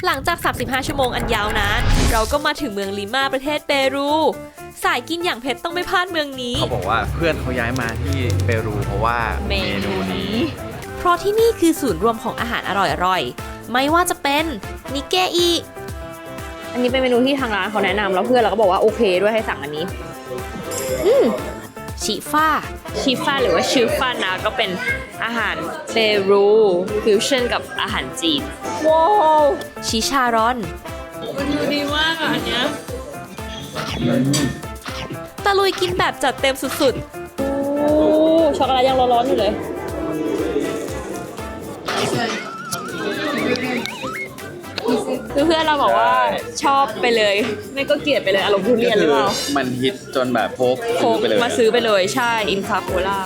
หลังจาก 35 ชั่วโมงอันยาวนานเราก็มาถึงเมืองลิมาประเทศเปรูสายกินอย่างเผ็ดต้องไม่พลาดเมืองนี้เขาบอกว่าเพื่อนเขาย้ายมาที่เปรูเพราะว่าเมนูนี้เพราะที่นี่คือศูนย์รวมของอาหารอร่อยๆไม่ว่าจะเป็นนิเกอิอันนี้เป็นเมนูที่ทางร้านเขาแนะนำแล้วเพื่อนเราก็บอกว่าโอเคด้วยให้สั่งอันนี้ชิฟ่าหรือว่าชิฟ่านะก็เป็นอาหารเปรูฟิวชั่นกับอาหารจีนว้าวชิชารอนมันดูดีมากอ่ะอันเนี้ยตะลุยกินแบบจัดเต็มสุดๆโอ้ช็อกโกแลตยังร้อนๆอยู่เลยคือเพื่อนเราบอกว่าชอบไปเลยไม่ก็เกลียดไปเลยอารมณ์ทุเรียนหรือเปล่ามันฮิตจนแบบโพกไปเลยมาซื้อไปเลยใช่อินคาโคล่า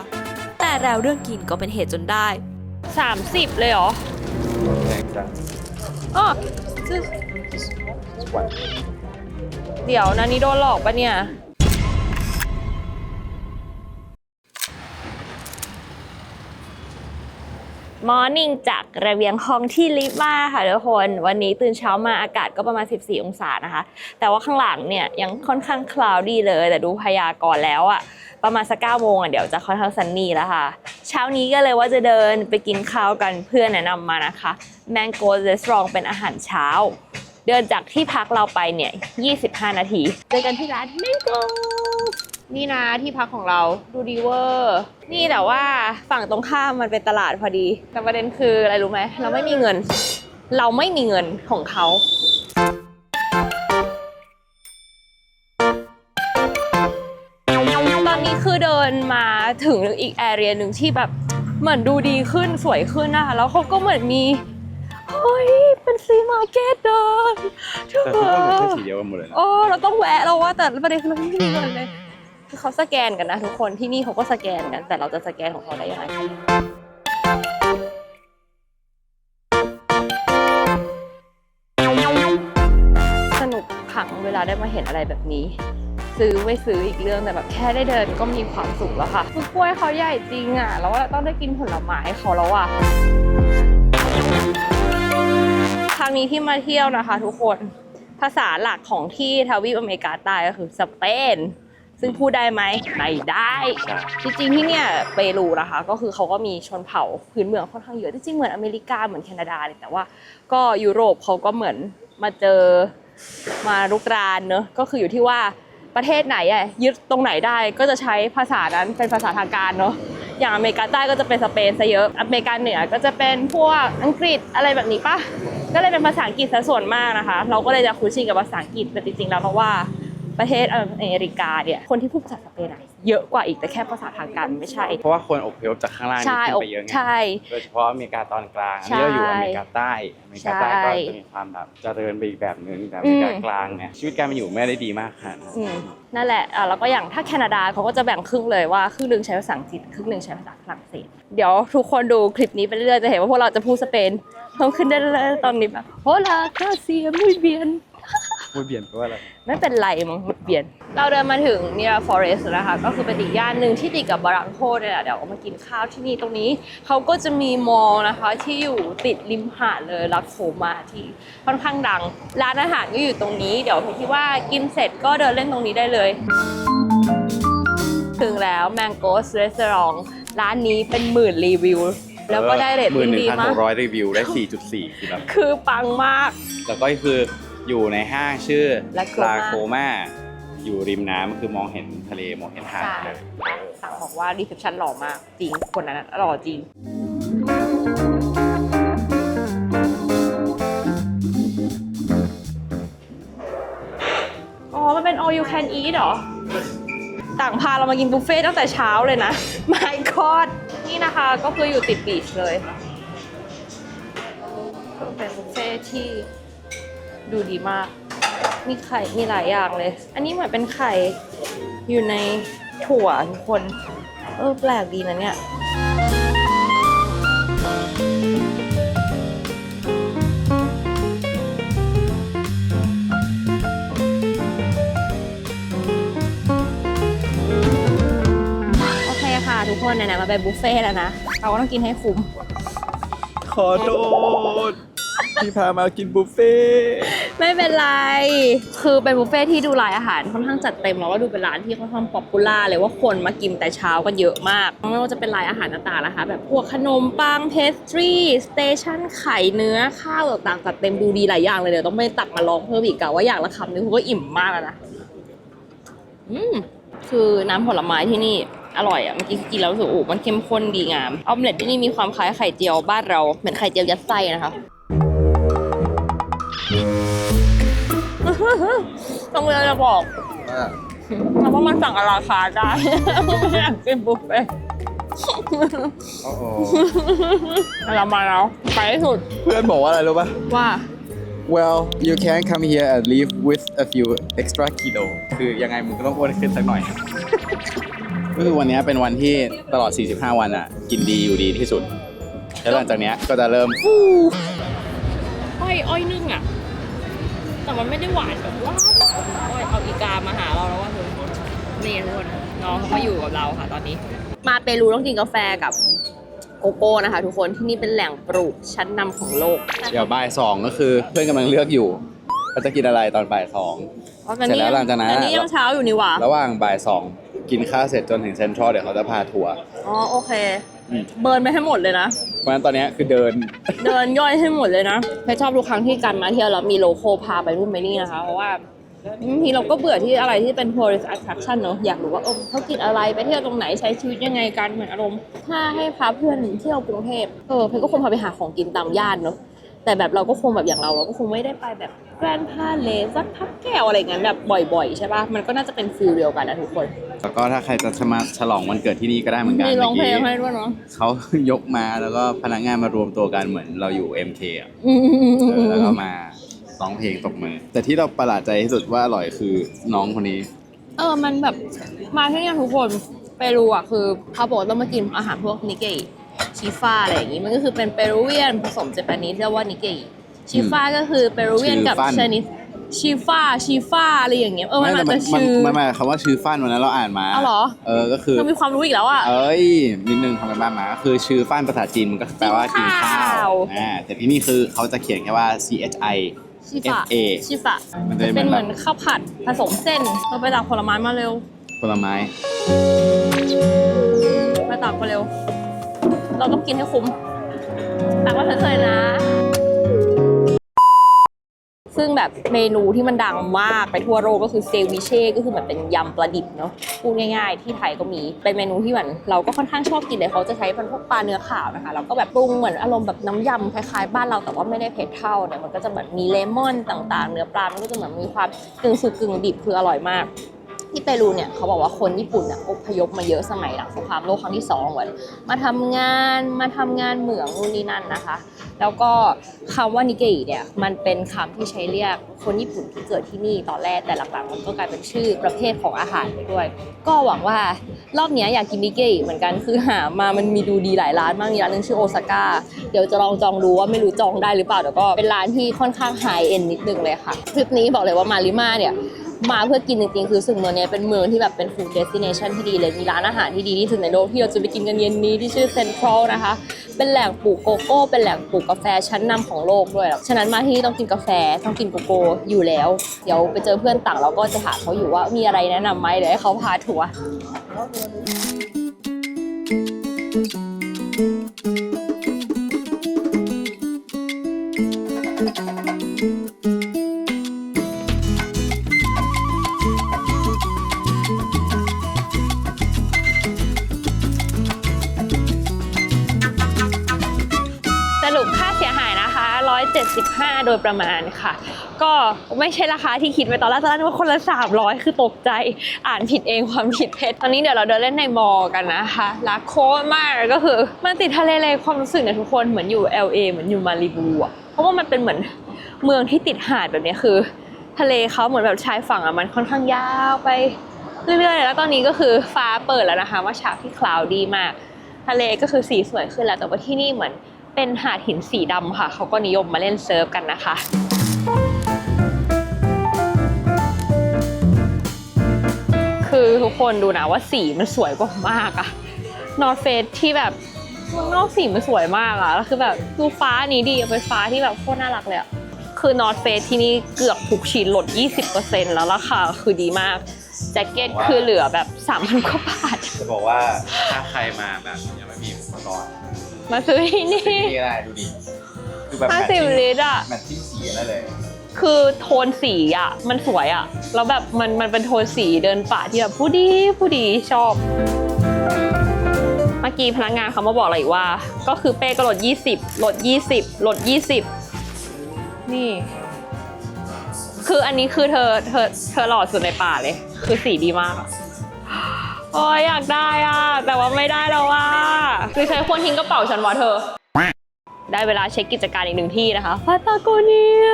แต่แล้วเรื่องกินก็เป็นเหตุจนได้30เลยเหรอแพงจังอ๋อเดี๋ยวนะนี่โดนหลอกปะเนี่ยมอร์นิ่งจากระเบียงห้องที่ลิมาค่ะทุกคนวันนี้ตื่นเช้ามาอากาศก็ประมาณ14องศานะคะแต่ว่าข้างหลังเนี่ยยังค่อนข้างคลาวดี้เลยแต่ดูพยากรณ์แล้วอะประมาณสัก9 โมงเดี๋ยวจะค่อนข้างซันนี่แล้วค่ะเช้านี้ก็เลยว่าจะเดินไปกินข้าวกันเพื่อนแนะนำมานะคะ Mango Restaurant เป็นอาหารเช้าเดินจากที่พักเราไปเนี่ย25 นาทีเจอกันที่ร้าน Mangoนี่นะที่พักของเราดูดีเวอร์นี่แต่ว่าฝั่งตรงข้ามมันเป็นตลาดพอดีแต่ประเด็นคืออะไรรู้ไหมเราไม่มีเงินของเขาตอนนี้คือเดินมาถึงอีกแอเรียหนึ่งที่แบบเหมือนดูดีขึ้นสวยขึ้นนะคะแล้วเขาก็เหมือนมีเฮ้ยเป็นซีมาร์เก็ตเดินแต่ทุกคนเป็นสีเดียวกันหมดเลยนะเราต้องแวะเราว่าแต่ประเด็นคือเราไม่มีเงินเลยคือเขาสแกนกันนะทุกคนที่นี่เขาก็สแกนกันแต่เราจะสแกนของเขาได้ยังไงสนุกขังเวลาได้มาเห็นอะไรแบบนี้ซื้อไม่ซื้ออีกเรื่องแต่แบบแค่ได้เดินก็มีความสุขแล้วค่ะคือกล้วยเขาใหญ่จริงอ่ะแล้วว่าต้องได้กินผลไม้เขาแล้วอ่ะครั้งนี้ที่มาเที่ยวนะคะทุกคนภาษาหลักของที่ทวีปอเมริกาใต้ก็คือสเปนซึ่งพูดได้ไหมไม่ได้จริงๆที่เนี่ยเปรูนะคะก็คือเขาก็มีชนเผ่าพื้นเมืองค่อนข้างเยอะจริงๆเหมือนอเมริกาเหมือนแคนาดาเลยแต่ว่าก็ยุโรปเขาก็เหมือนมาเจอมารุกรานเนอะก็คืออยู่ที่ว่าประเทศไหนอ่ะยึดตรงไหนได้ก็จะใช้ภาษานั้นเป็นภาษาทางการเนอะอย่างอเมริกาใต้ก็จะเป็นสเปนซะเยอะอเมริกาเหนือก็จะเป็นพวกอังกฤษอะไรแบบนี้ปะก็เลยเป็นภาษาอังกฤษซะส่วนมากนะคะเราก็เลยจะคุ้นชินกับภาษาอังกฤษแต่จริงๆแล้วเพราะว่าประเทศอเมริกาเนี่ยคนที่พูดภาษาสเปนเยอะกว่าอีกแต่แค่ภาษาทางการไม่ใช่เพราะว่าคนอพยพจากข้างล่างขึ้นไปเยอะไงโดยเฉพาะอเมริกาตอนกลางที่เราอยู่อเมริกาใต้ก็จะมีความแบบเจริญไปอีกแบบนึงแต่อเมริกากลางเนี่ยชีวิตการมาอยู่ไม่ได้ดีมากค่ะนั่นแหละแล้วก็อย่างถ้าแคนาดาเขาก็จะแบ่งครึ่งเลยว่าครึ่งนึงใช้ภาษาอังกฤษครึ่งนึงใช้ภาษาฝรั่งเศสเดี๋ยวทุกคนดูคลิปนี้ไปเรื่อยๆจะเห็นว่าพวกเราจะพูดสเปนเพิ่มขึ้นได้เลยตอนนี้แบบโฮลาคาเซียมุยเบียนมุยเบียนแปลว่าอะไรไม่เป็นไรมั้งมุยเบียนเราเดินมาถึงมิราฟอเรสต์นะคะก็คือเป็นอีกย่านหนึ่งที่ติดกับบารังโคเนี่ยแหละเดี๋ยวมากินข้าวที่นี่ตรงนี้เขาก็จะมีมอลล์นะคะที่อยู่ติดริมหาดเลยลักโคมาที่ค่อนข้างดังร้านอาหารก็อยู่ตรงนี้เดี๋ยวพี่คิดว่ากินเสร็จก็เดินเล่นตรงนี้ได้เลยถึงแล้ว Mango's Restaurant ร้านนี้เป็นหมื่นรีวิวแล้วก็ได้เรตติ้งดีมาก11,600รีวิวได้ 4.4 คือแบบคือปังมากแล้วก็คืออยู่ในห้างชื่อลาโคมาอยู่ริมน้ำคือมองเห็นทะเลมองเห็นหาดเลยสั่งบอกว่ารีเซพชันหล่อมากจริงคนนั้นหล่อจริงอ๋อมันเป็น all you can eat เหรอต่างพาเรามากินบุฟเฟ่ตั้งแต่เช้าเลยนะ my god นี่นะคะก็คืออยู่ติดบีชเลยเป็นบุฟเฟ่ที่ดูดีมากมีไข่มีหลายอย่างเลยอันนี้เหมือนเป็นไข่อยู่ในถั่วทุกคนแปลกดีนะเนี่ยโอเคค่ะทุกคนไหนๆมาเป็นบุฟเฟ่แล้วนะเราก็ต้องกินให้คุ้มขอโทษ พี่พามากินบุฟเฟ่ต์ ไม่เป็นไร คือเป็นบุฟเฟ่ที่ดูรายอาหารค่อนข้างจัดเต็มแล้วก็ดูเป็นร้านที่ค่อนข้างป๊อปปูล่าเลยว่าคนมากินแต่เช้ากันเยอะมากไม่ว่าจะเป็นรายอาหารต่างๆนะคะแบบพวกขนมปังเพสทรีสเตชันไข่เนื้อข้าวต่างๆจัดเต็มดูดีหลายอย่างเลยเดี๋ยวต้องไม่ตักมาลองเพิ่มอีกกะว่าอย่างละคำนึงก็อิ่มมากแล้วนะคือน้ำผลไม้ที่นี่อร่อยอ่ะเมื่อกี้กินแล้วรู้สึกโอ้มันเข้มข้นดีงามออมเล็ตที่นี่มีความคล้ายไข่เจียวบ้านเราเหมือนไข่เจียวยัดไส้นะคะต้องเลยจะบอกว่ามันสั่งราคาได้ไม่อยากกินบุฟเฟ่ต์เรามาแล้วไปให้สุด เพื่อนบอกว่าอะไรรู้ป่ะ ว่า Well you can come here and leave with a few extra kilo คือยังไงมึงก็ต้องอ้วนขึ้นสักหน่อย ก็คือวันนี้เป็นวันที่ตลอด 45 วันอ่ะ กินดีอยู่ดีที่สุด แล้วหลังจากนี้ก็จะเริ่ม อ้อยนึ่งอ่ะแต่มันไม่ได้หวานแบบว่าอ้อยเอาอีกามาหาเราแล้วว่าเธอนี่ทุกคนน้องเขามาอยู่กับเราค่ะตอนนี้ มาเปรูต้องกินกาแฟกับโกโก้นะคะทุกคนที่นี่เป็นแหล่งปลูกชั้นนำของโลก เดี๋ยวบ่าย 2ก็คือเพื่อนกำลังเลือกอยู่ว่าจะกินอะไรตอนบ่าย 2 เสร็จแล้วหลังจากนั้น อันนี้ยังเช้าอยู่นี่หว่า ระหว่างบ่าย 2 กินข้าวเสร็จจนถึงเซ็นทรัลเดี๋ยวเขาจะพาทัวร์ อ๋อโอเค เบิร์นไปให้หมดเลยนะ เพราะฉะนั้นตอนนี้คือเดิน เดินย่อยให้หมดเลยนะเพชรชอบทุกครั้งที่กันมาเที่ยวแล้วมีโลโก้พาไปนู่นไปนี่นะคะเพราะว่าบางทีเราก็เบื่อที่อะไรที่เป็น tourist attraction เนอะอยากรู้ว่าเขากินอะไรไปเที่ยวตรงไหนใช้ชีวิตยังไงกันเหมือนอารมณ์ถ้าให้พาเพื่อนเที่ยวกรุงเทพเพชรก็คงพาไปหาของกินตามย่านเนอะแต่แบบเราก็คงแบบอย่างเราก็คงไม่ได้ไปแบบแกรนด์พาเลสพับแก้วอะไรอย่างนั้นแบบบ่อยๆใช่ป่ะมันก็น่าจะเป็นฟิลเดียวกันนะทุกคน แล้วก็ถ้าใครจะมาฉลองวันเกิดที่นี่ก็ได้เหมือนกัน มีร้องเพลง มื่ ให้ กี้ ด้วยเนาะ เขายกมาแล้วก็พนักงานมารวมตัวกันเหมือนเราอยู่ MK อ่ะแล้วก็มาร้องเพลงตบมือ แต่ที่เราประหลาดใจที่สุดว่าอร่อยคือน้องคนนี้ มันแบบมาที่นี่ทุกคนเปรูอ่ะคือเขาบอกว่าต้องมากินอาหารพวกนิเกอิชิฟ้าอะไรอย่างงี้มันก็คือเป็นเปรูเวียนผสมเจแปนิสเรียกว่านิเกอิชิฟ้าก็คือเปรูเวียนกับชนิดชีฟ้าอะไรอย่างเงี้ยมันมาจากชื่อไม่คำว่าชื่อฟันวันนั้นเราอ่านมา เหรอก็คือเรามีความรู้อีกแล้วอ่ะนิดนึงทำกันบ้านมาก็คือชื่อฟันภาษาจีนมันก็แปลว่ากินข้าวแต่ที่นี่คือเขาจะเขียนแค่ว่า CHI ชีฟ้ามันจะเป็นเหมือนข้าวผัดผสมเส้นเราไปตักผลไม้มาเร็ว ผลไม้ ไปตักมาเร็วเราต้องกินให้คุ้มตักมาเฉยๆนะซึ่งแบบเมนูที่มันดังมากไปทั่วโลกก็คือเซวิเช่ก็คือเหมือนเป็นยำปลาดิบเนาะพูดง่ายๆที่ไทยก็มีเป็นเมนูที่เหมือนเราก็ค่อนข้างชอบกินเลยเขาจะใช้เป็นพวกปลาเนื้อขาวนะคะแล้วก็แบบปรุงเหมือนอารมณ์แบบน้ำยำคล้ายๆบ้านเราแต่ว่าไม่ได้เผ็ดเท่าเนี่ยมันก็จะแบบมีเลมอนต่างๆเนื้อปลามันก็จะเหมือนมีความกึ่งสุกกึ่งดิบคืออร่อยมากที่เปรูเนี่ยเขาบอกว่าคนญี่ปุ่นอพยพมาเยอะสมัยหลังสงครามโลกครั้งที่2เหมือนมาทำงานเหมืองนู่นนี่นั่นนะคะแล้วก็คำว่านิเกอิเนี่ยมันเป็นคำที่ใช้เรียกคนญี่ปุ่นที่เกิดที่นี่ตอนแรกแต่หลังๆมันก็กลายเป็นชื่อประเภทของอาหารไปด้วยก็หวังว่ารอบนี้อยากกินนิเกอิเหมือนกันคือหามามันมีดูดีหลายร้านมากมีร้านนึงชื่อโอซาก้าเดี๋ยวจะลองจองดูว่าไม่รู้จองได้หรือเปล่าแต่ก็เป็นร้านที่ค่อนข้างไฮเอ็นนิดนึงเลยค่ะทริปนี้บอกเลยว่ามาริมาเนี่ยมาเพื่อกินจริงๆคือซึ่งเมืองนี้เป็นเมืองที่แบบเป็นฟู้ดเดสติเนชันที่ดีเลยมีร้านอาหารที่ดีที่สุดในโลกที่เราจะไปกินกันเย็นนี้ที่ชื่อเซ็นทรัลนะคะเป็นแหล่งปลูกโกโก้เป็นแหล่งปลูกกาแฟชั้นนำของโลกด้วยฉะนั้นมาที่นี่ต้องกินกาแฟต้องกินโกโก้อยู่แล้วเดี๋ยวไปเจอเพื่อนต่างเราก็จะถามเขาอยู่ว่ามีอะไรแนะนำไหมเดี๋ยวให้เขาพาทัวร์สรุปค่าเสียหายนะคะ175โดยประมาณค่ะก็ไม่ใช่ราคาที่คิดไว้ตอนแรกนึกว่าคนละ300คือตกใจอ่านผิดเองความผิดเพจตอนนี้เดี๋ยวเราเดินเล่นในมอลล์กันนะคะรักโคตรมากก็คือมันติดทะเลเลยความรู้สึกเนี่ยทุกคนเหมือนอยู่ LA เหมือนอยู่มาริบูอ่ะเพราะว่ามันเป็นเหมือนเมืองที่ติดหาดแบบนี้คือทะเลเขาเหมือนแบบชายฝั่งอ่ะมันค่อนข้างยาวไปเรื่อยๆแล้วตอนนี้ก็คือฟ้าเปิดแล้วนะคะว่าเช้าที่คลาวดีมากทะเลก็คือสีสวยขึ้นแล้วแต่ว่าที่นี่เหมือนเป็นหาดหินสีดำค่ะเขาก็นิยมมาเล่นเซิร์ฟกันนะคะคือทุกคนดูนะว่าสีมันสวยกว่ามากอะนอร์ทเฟสที่แบบ มันนอกสีมันสวยมากอะแล้วคือแบบดูฟ้านี้ดีเป็นฟ้าที่แบบโคตรน่ารักเลยอะคือนอร์ทเฟสที่นี่เกือบทุกชิ้นลด 20% แล้วราคาคือดีมากแจ็คเก็ตคือเหลือแบบ 3,000 กว่าบาท จะบอกว่าถ้าใครมาแบบยังไม่มีอุปกรณ์ มาซื้อที่นี่ นี่ได้ดูดิคือแบบแมท 50 ชิ่ง ลิตรอะ แมทชิ่งสีได้เลย คือโทนสีอะมันสวยอะแล้วแบบมันเป็นโทนสีเดินป่าที่แบบผู้ดีชอบ เมื่อกี้พนักงานเขามาบอกอะไรอีกว่า ก็คือเป้ก็ลด 20 ลด 20 ลด 20 นี่ คืออันนี้คือเธอหล่อสุดในป่าเลย คือสีดีมากอะโอ้ยอยากได้อะแต่ว่าไม่ได้แล้วว่าคือฉันควรทิ้งกระเป๋าฉันวะเธอ ได้เวลาเช็คกิจการอีกหนึ่งที่นะคะพาตาโกเนีย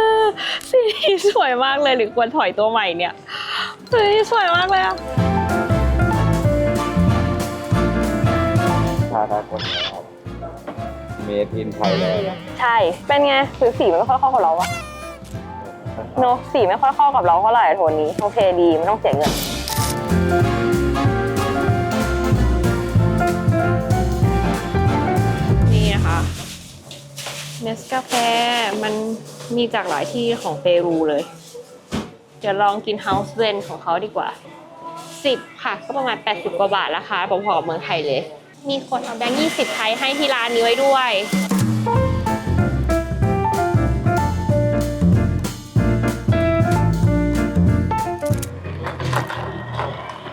สีสวยมากเลยหรือควรถอยตัวใหม่เนี่ยเฮ้ยสวยมากเลยอะ พาทากอนครับเมดอินไทยแลนด์ ใช่ เป็นไงคือสีไม่ค่อยเข้ากับเราอะเนอะสีไม่ค่อยเข้ากับเราเท่าไหร่โทนนี้โอเคดีไม่ต้องเสียเงินนี่นะคะเนสกาแฟมันมีจากหลายที่ของเปรูเลยจะลองกินเฮาส์เวนของเขาดีกว่า10ค่ะก็ประมาณ80กว่าบาทราคาพอๆกับเมืองไทยเลย มีคนเอาแบงค์20ไทยให้ที่ร้านนี้ไว้ด้วย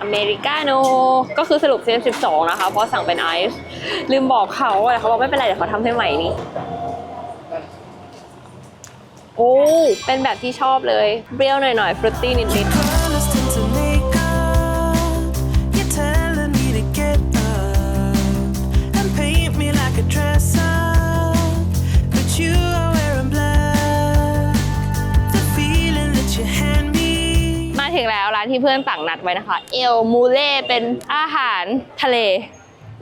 อเมริกาโน่ก็คือสรุปเซต12นะคะเพราะสั่งเป็นไอซ์ลืมบอกเขาแต่เขาบอกไม่เป็นไรเดี๋ยวเขาทำให้ใหม่นี่โอ้เป็นแบบที่ชอบเลยเปรี้ยวหน่อยๆฟรุตตี้นิดๆ Colors tend to make up. You're telling me to get up and paint me like a dress up, but you are wearing black. The feeling that you hand me. มาถึงแล้วร้านที่เพื่อนต่างนัดไว้นะคะเอลมูเล่เป็นอาหารทะเล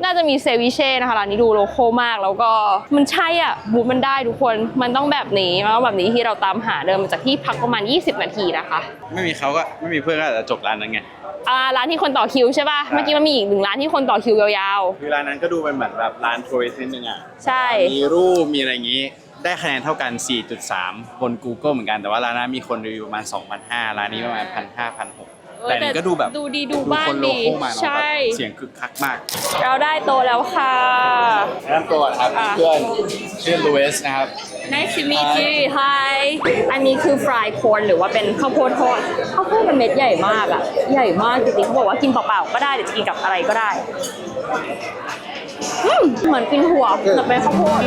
น่าจะมีเซวิเช่นะคะร้านนี้ดูโลโก้มากแล้วก็มันใช่อ่ะบูธมันได้ทุกคนมันต้องแบบนี้มันต้องแบบนี้ที่เราตามหาเดินมาจากที่พักประมาณ20 นาทีนะคะ ไม่มีเขาก็ไม่มีเพื่อนก็อาจจะจบร้านนั้นไง ร้านที่คนต่อคิวใช่ป่ะเมื่อกี้มันมีอีกหนึ่งร้านที่คนต่อคิวยาว คือร้านนั้นก็ดูเป็นเหมือนแบบร้านทัวริสต์นิดนึงอ่ะ ๆใช่ มีรูปมีอะไรอย่างนี้ ได้คะแนนเท่ากัน 4.3 บน Google เหมือนกันแต่ว่าร้านนั้นมีคนรีวิวประมาณ 2,500 ร้านนี้ประมาณ 1,500 1,600 แต่อันนี้ก็ดูแบบ ดูดีดูบ้าน คนโล ดี โก้มาเนาะ ใช่ แบบเสียงคึกคักมาก เราได้โตะแล้วค่ะ แนะนำตัวก่อนครับเพื่อนชื่อลูอิสนะครับ Nice to meet you Hi อันนี้คือฟรายโคนหรือว่าเป็นข้าวโพดทอดข้าวโพดมันเม็ดใหญ่มากอะใหญ่มากจริงๆเขาบอกว่ากินเปล่าๆก็ได้หรือจะกินกับอะไรก็ได้เหมือนกินหัวแต่เป็นข้าวโพด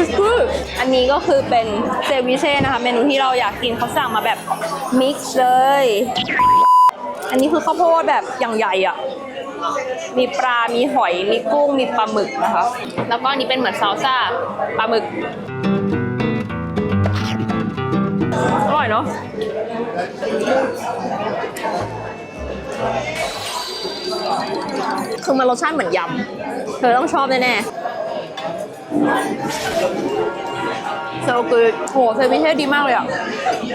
It's good อันนี้ก็คือเป็นเซวิเช่นะคะเมนูที่เราอยากกินเขาสั่งมาแบบมิกซ์เลย อันนี้คือข้าวโพดแบบอย่างใหญ่อ่ะ มีปลา มีหอย มีกุ้ง มีปลาหมึกนะคะ แล้วก็อันนี้เป็นเหมือนซาลซ่าปลาหมึก อร่อยเนาะ คือมันรสชาติเหมือนยำ เธอต้องชอบแน่ๆโซกูดโหเซวิเช่ดีมากเลยอ่ะ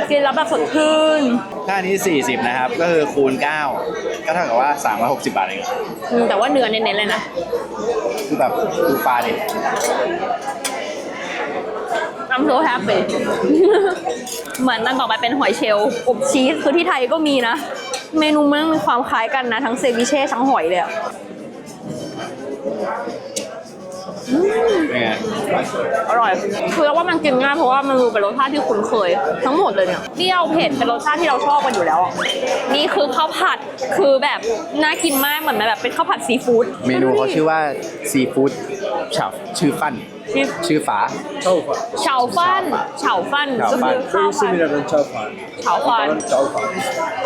กินแล้วแบบสดชื่น ถ้าอันนี้ 40 นะครับ ก็คือคูณ 9 ก็เท่ากับว่า 360 บาทเอง แต่ว่าเนื้อเน้นๆเลยนะ คือแบบดูปลาดิ I'm so happy เหมือนนั่นต่อไปเป็นหอยเชลล์อบชีสคือที่ไทยก็มีนะ เมนูมันมีความคล้ายกันนะ ทั้งเซวิเช่ทั้งหอยเลยอะ เป็นไง อร่อย คือเราว่ามันกินง่ายเพราะว่ามันดูเป็นรสชาติที่คุ้นเคย ทั้งหมดเลยเนี่ยเปรี้ยวเผ็ดเป็นรสชาติที่เราชอบกันอยู่แล้วอะนี่คือข้าวผัดคือแบบน่ากินมากเหมือนแบบเป็นข้าวผัดซีฟู้ด เมนูเขาชื่อว่าซีฟู้ดชื่อฟัน ชื่อฝา เฉาฟันก็คือข้าวผัดเฉาฟัน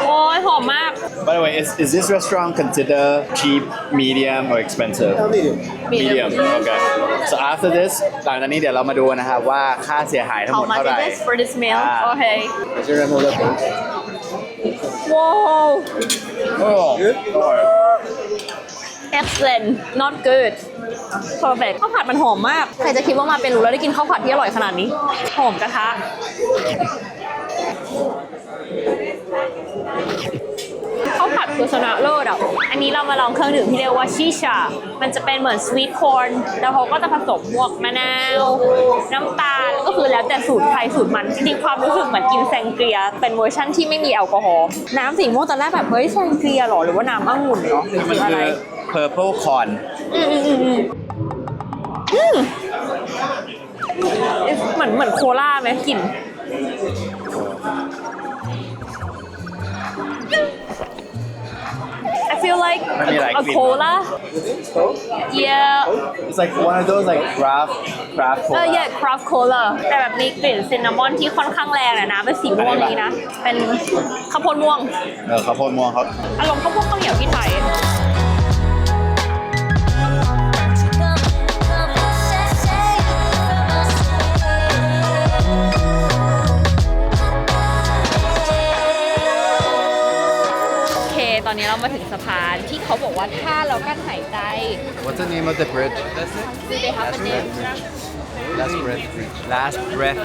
โอ้ยหอมมาก By the way is this restaurant consider cheap medium or expensive medium okay so after this หลังจากนี้เดี๋ยวเรามาดูนะครับว่าค่าเสียหายทั้งห How มด much เท่าไหร่ is this for this meal? Okay. Wow. โอ้อร่อย Excellent. Not good. Perfect. ข้าวผัดมันหอมมาก ใครจะคิดว่ามาเป็นรู้แล้วได้กินข้าวผัดที่อร่อยขนาดนี้ หอมกระทะ ข้าวผัด คือชนะเลิศอ่ะ อันนี้เรามาลองเครื่องดื่มที่เรียกว่าชิชา มันจะเป็นเหมือนสวีทคอร์น แล้วเขาก็จะผสมพวกมะนาว น้ำตาล ก็คือแล้วแต่สูตรใครสูตรมันจริงๆความรู้สึกเหมือนกินแซงเกรีย เป็นเวอร์ชั่นที่ไม่มีแอลกอฮอล์ น้ำสีม่วงตอนแรกแบบเฮ้ยแซงเกรียหรอ หรือว่าน้ำองุ่นเหรอหรือ มัน คืออะ คื ไร อ purple corn เหมือนโคลาไหมกลิ่น I feel like มันมีหลาย a กลิ่น cola yeah It's like one of those like craft cola yeah craft cola แต่แบบมีกลิ่นซินนามอนที่ค่อนข้างแรงอะนะเป็นสีม่วงนี้นะ เป็นข้าวโพดม่วง ข้าวโพดม่วงเขา อารมณ์ข้าวโพดข้าวเหนียวที่ไทย โอเค ตอนนี้เรามาถึงสะพานที่เขาบอกว่าถ้าเรากั้นหายใจ What's the name of the bridge Do they have a name? Last breath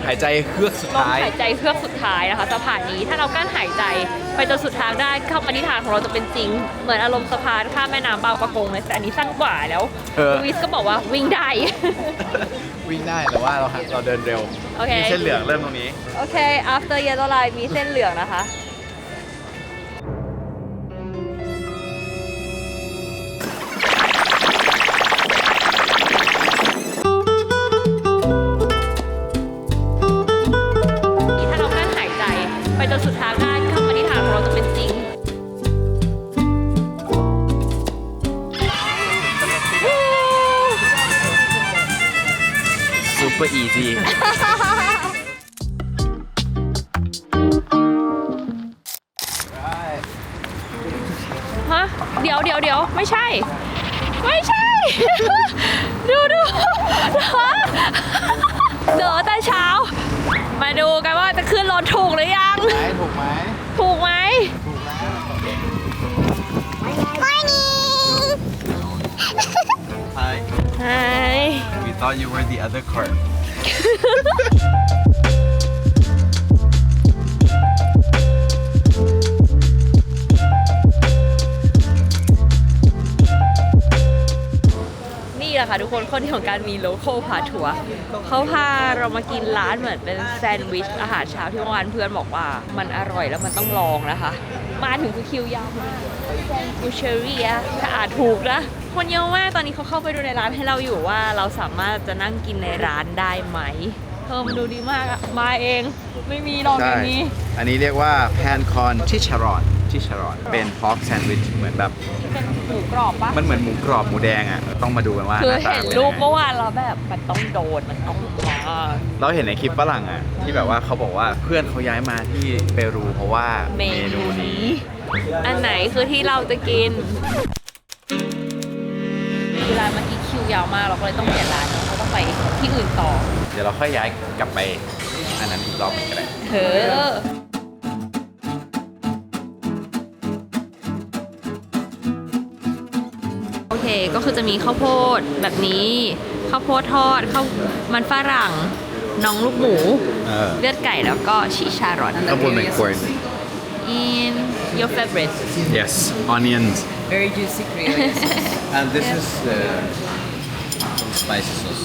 หายใจเฮือกสุด ลม ท้าย หายใจเพื่อกสุดท้ายนะคะสะพานนี้ถ้าเรากั้นหายใจไปจนสุดทางได้คำอธิษฐานของเราจะเป็นจริง เหมือนอารมณ์สะพานข้ามแม่น้ำบางปะกงเลยแต่อันนี้สั้นกว่าแล้วลูวิสก็บอกว่าวิ่งได้ วิ่งได้แต่ว่าเราเดินเร็ว โอเค มีเส้นเหลืองเริ่มตรงนี้ โอเค after yellow line มีเส้นเหลืองนะคะ ถ้าเรากั้นหายใจไปจนสุดทางได้คำอธิษฐานของเราจะเป็นจริง Super easy ฮะเดี๋ยวไม่ใช่ ไม่ใช่ ดูเดี๋ยวแต่เช้า มาดูกันว่าจะขึ้นรถถูกหรือยัง ถูกไหม ถูกไหม Hi ใช่ We thought you were the other cart นี่แหละค่ะทุกคนข้อดีของการมีโลคอลพาทัวร์เขาพาเรามากินร้านเหมือนเป็นแซนด์วิชอาหารเช้าที่เมื่อวานเพื่อนบอกว่ามันอร่อยแล้วมันต้องลองนะคะ มาถึงคือคิวยาวมากแซนด์วิชเชอรี่อะถ้าอ่านถูกนะคนเยอะมากตอนนี้เขาเข้าไปดูในร้านให้เราอยู่ว่าเราสามารถจะนั่งกินในร้านได้ไหมมันดูดีมากอะมาเองไม่มีลองอย่างนี้ อันนี้เรียกว่าแพนคอนชิชารอนเป็นพอกแซนด์วิชเหมือนแบบ เป็นหมูกรอบปะ มันเหมือนหมูกรอบหมูแดงอ่ะ ต้องมาดูกันว่า คือ หน้าตา เห็น ป็ รูป ยังไง เมื่อวานแล้วแบบมันต้องโดนมันต้องมา เราเห็นในคลิปฝรั่งอ่ะ ที่แบบว่าเขาบอกว่าเพื่อนเขาย้ายมาที่เปรูเพราะว่าเมนูนี้ อันไหนคือที่เราจะกินเวลาเมื่อกี้คิวยาวมากเราก็เลยต้องเปลี่ยนร้านเราต้องไปที่อื่นต่อ เดี๋ยวเราค่อยย้ายกลับไปอันนั้นอีกรอบหนึงก็ได้ เฮ้อโอเคก็คือจะมีข้าวโพดแบบนี้ข้าวโพดทอดข้าวมันฝรั่งน้องลูกหมู เลือดไก่แล้วก็ชิชารอน ข้าวโพดเป็นคอร์น in your favorite yes onions very juicy cream and this is the spicy sauce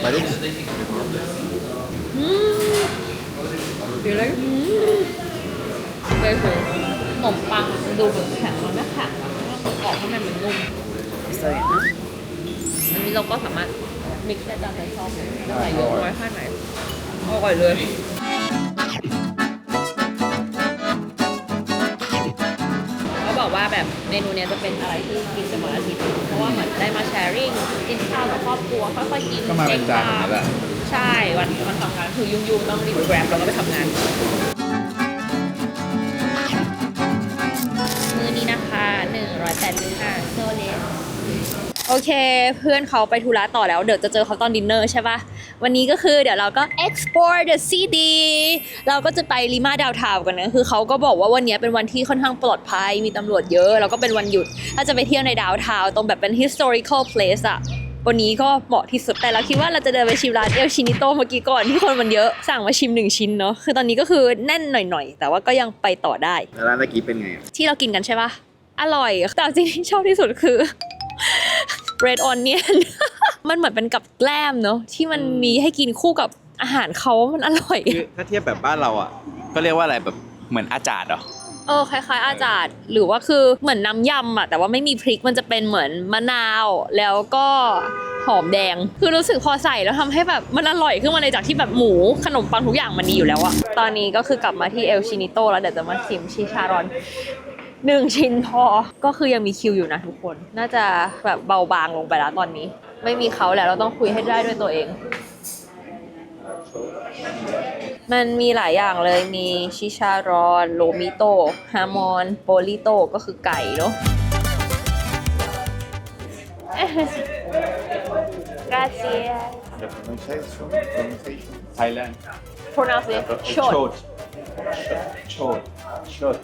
But it's เลยคือขนมปังดูเหมือนแข็งมันไม่แข็งอะแล้วกรอบข้างในมันนุ่มอันนี้เราก็สามารถมิกซ์ได้ตามใจชอบเลยจะใส่เยอะน้อยแค่ไหนอร่อยเลยเขาบอกว่าแบบเมนูเนี้ยจะเป็นอะไรที่กินกันวันอาทิตย์เพราะว่าเหมือนได้มาแชร์ริ่งกินข้าวกับครอบครัวค่อยๆกิน ก็มาเป็นจานแบบนี้แหละ ใช่วันทำงานคือยุ่งๆต้องรีบแกร็บแล้วก็ไปทำงานมื้อนี้นะคะ185โซเลส โอเคเพื่อนเขาไปธุระต่อแล้วเดี๋ยวจะเจอเขาตอนดินเนอร์ใช่ปะวันนี้ก็คือเดี๋ยวเราก็ explore the city เราก็จะไปลิมาดาวน์ทาวน์กันนะคือเขาก็บอกว่าวันนี้เป็นวันที่ค่อนข้างปลอดภัยมีตำรวจเยอะแล้วก็เป็นวันหยุดถ้าจะไปเที่ยวในดาวน์ทาวน์ตรงแบบเป็น historical place อะวันนี้ก็เหมาะที่สุดแต่เราคิดว่าเราจะเดินไปชิมร้านเอลชินิโตเมื่อกี้ก่อนที่คนมันเยอะสั่งมาชิม1ชิ้นเนาะคือตอนนี้ก็คือแน่นหน่อยๆแต่ว่าก็ยังไปต่อได้ แล้วร้านตะกี้เป็นไงอะ ที่เรากินกันใช่ปะอร่อยแต่จริงที่ชอบที่สุดคือ red onion มันเหมือนเป็นกับแกล้มเนอะที่มันมีให้กินคู่กับอาหารเขามันอร่อย คือถ้าเทียบแบบบ้านเราอ่ะก็เรียกว่าอะไรแบบเหมือนอาจารย์เหรอ คล้ายๆอาจารย์หรือว่าคือเหมือนน้ำยำอะแต่ว่าไม่มีพริกมันจะเป็นเหมือนมะนาวแล้วก็หอมแดงคือรู้สึกพอใส่แล้วทำให้แบบมันอร่อยขึ้นมาเลยจากที่แบบหมูขนมปังทุกอย่างมันดีอยู่แล้วอะตอนนี้ก็คือกลับมาที่เอลชินิโตแล้วเดี๋ยวจะมาชิมชิชารอน1 ชิ้นพอก็คือยังมีคิวอยู่นะทุกคนน่าจะแบบเบาบางลงไปแล้วตอนนี้ไม่มีเขาแล้วเราต้องคุยให้ได้ด้วยตัวเองมันมีหลายอย่างเลยมีชิชารอนโลมิโตฮามอนโปลิโตก็คือไก่เนาะ Gracias Thailand pronounce it short short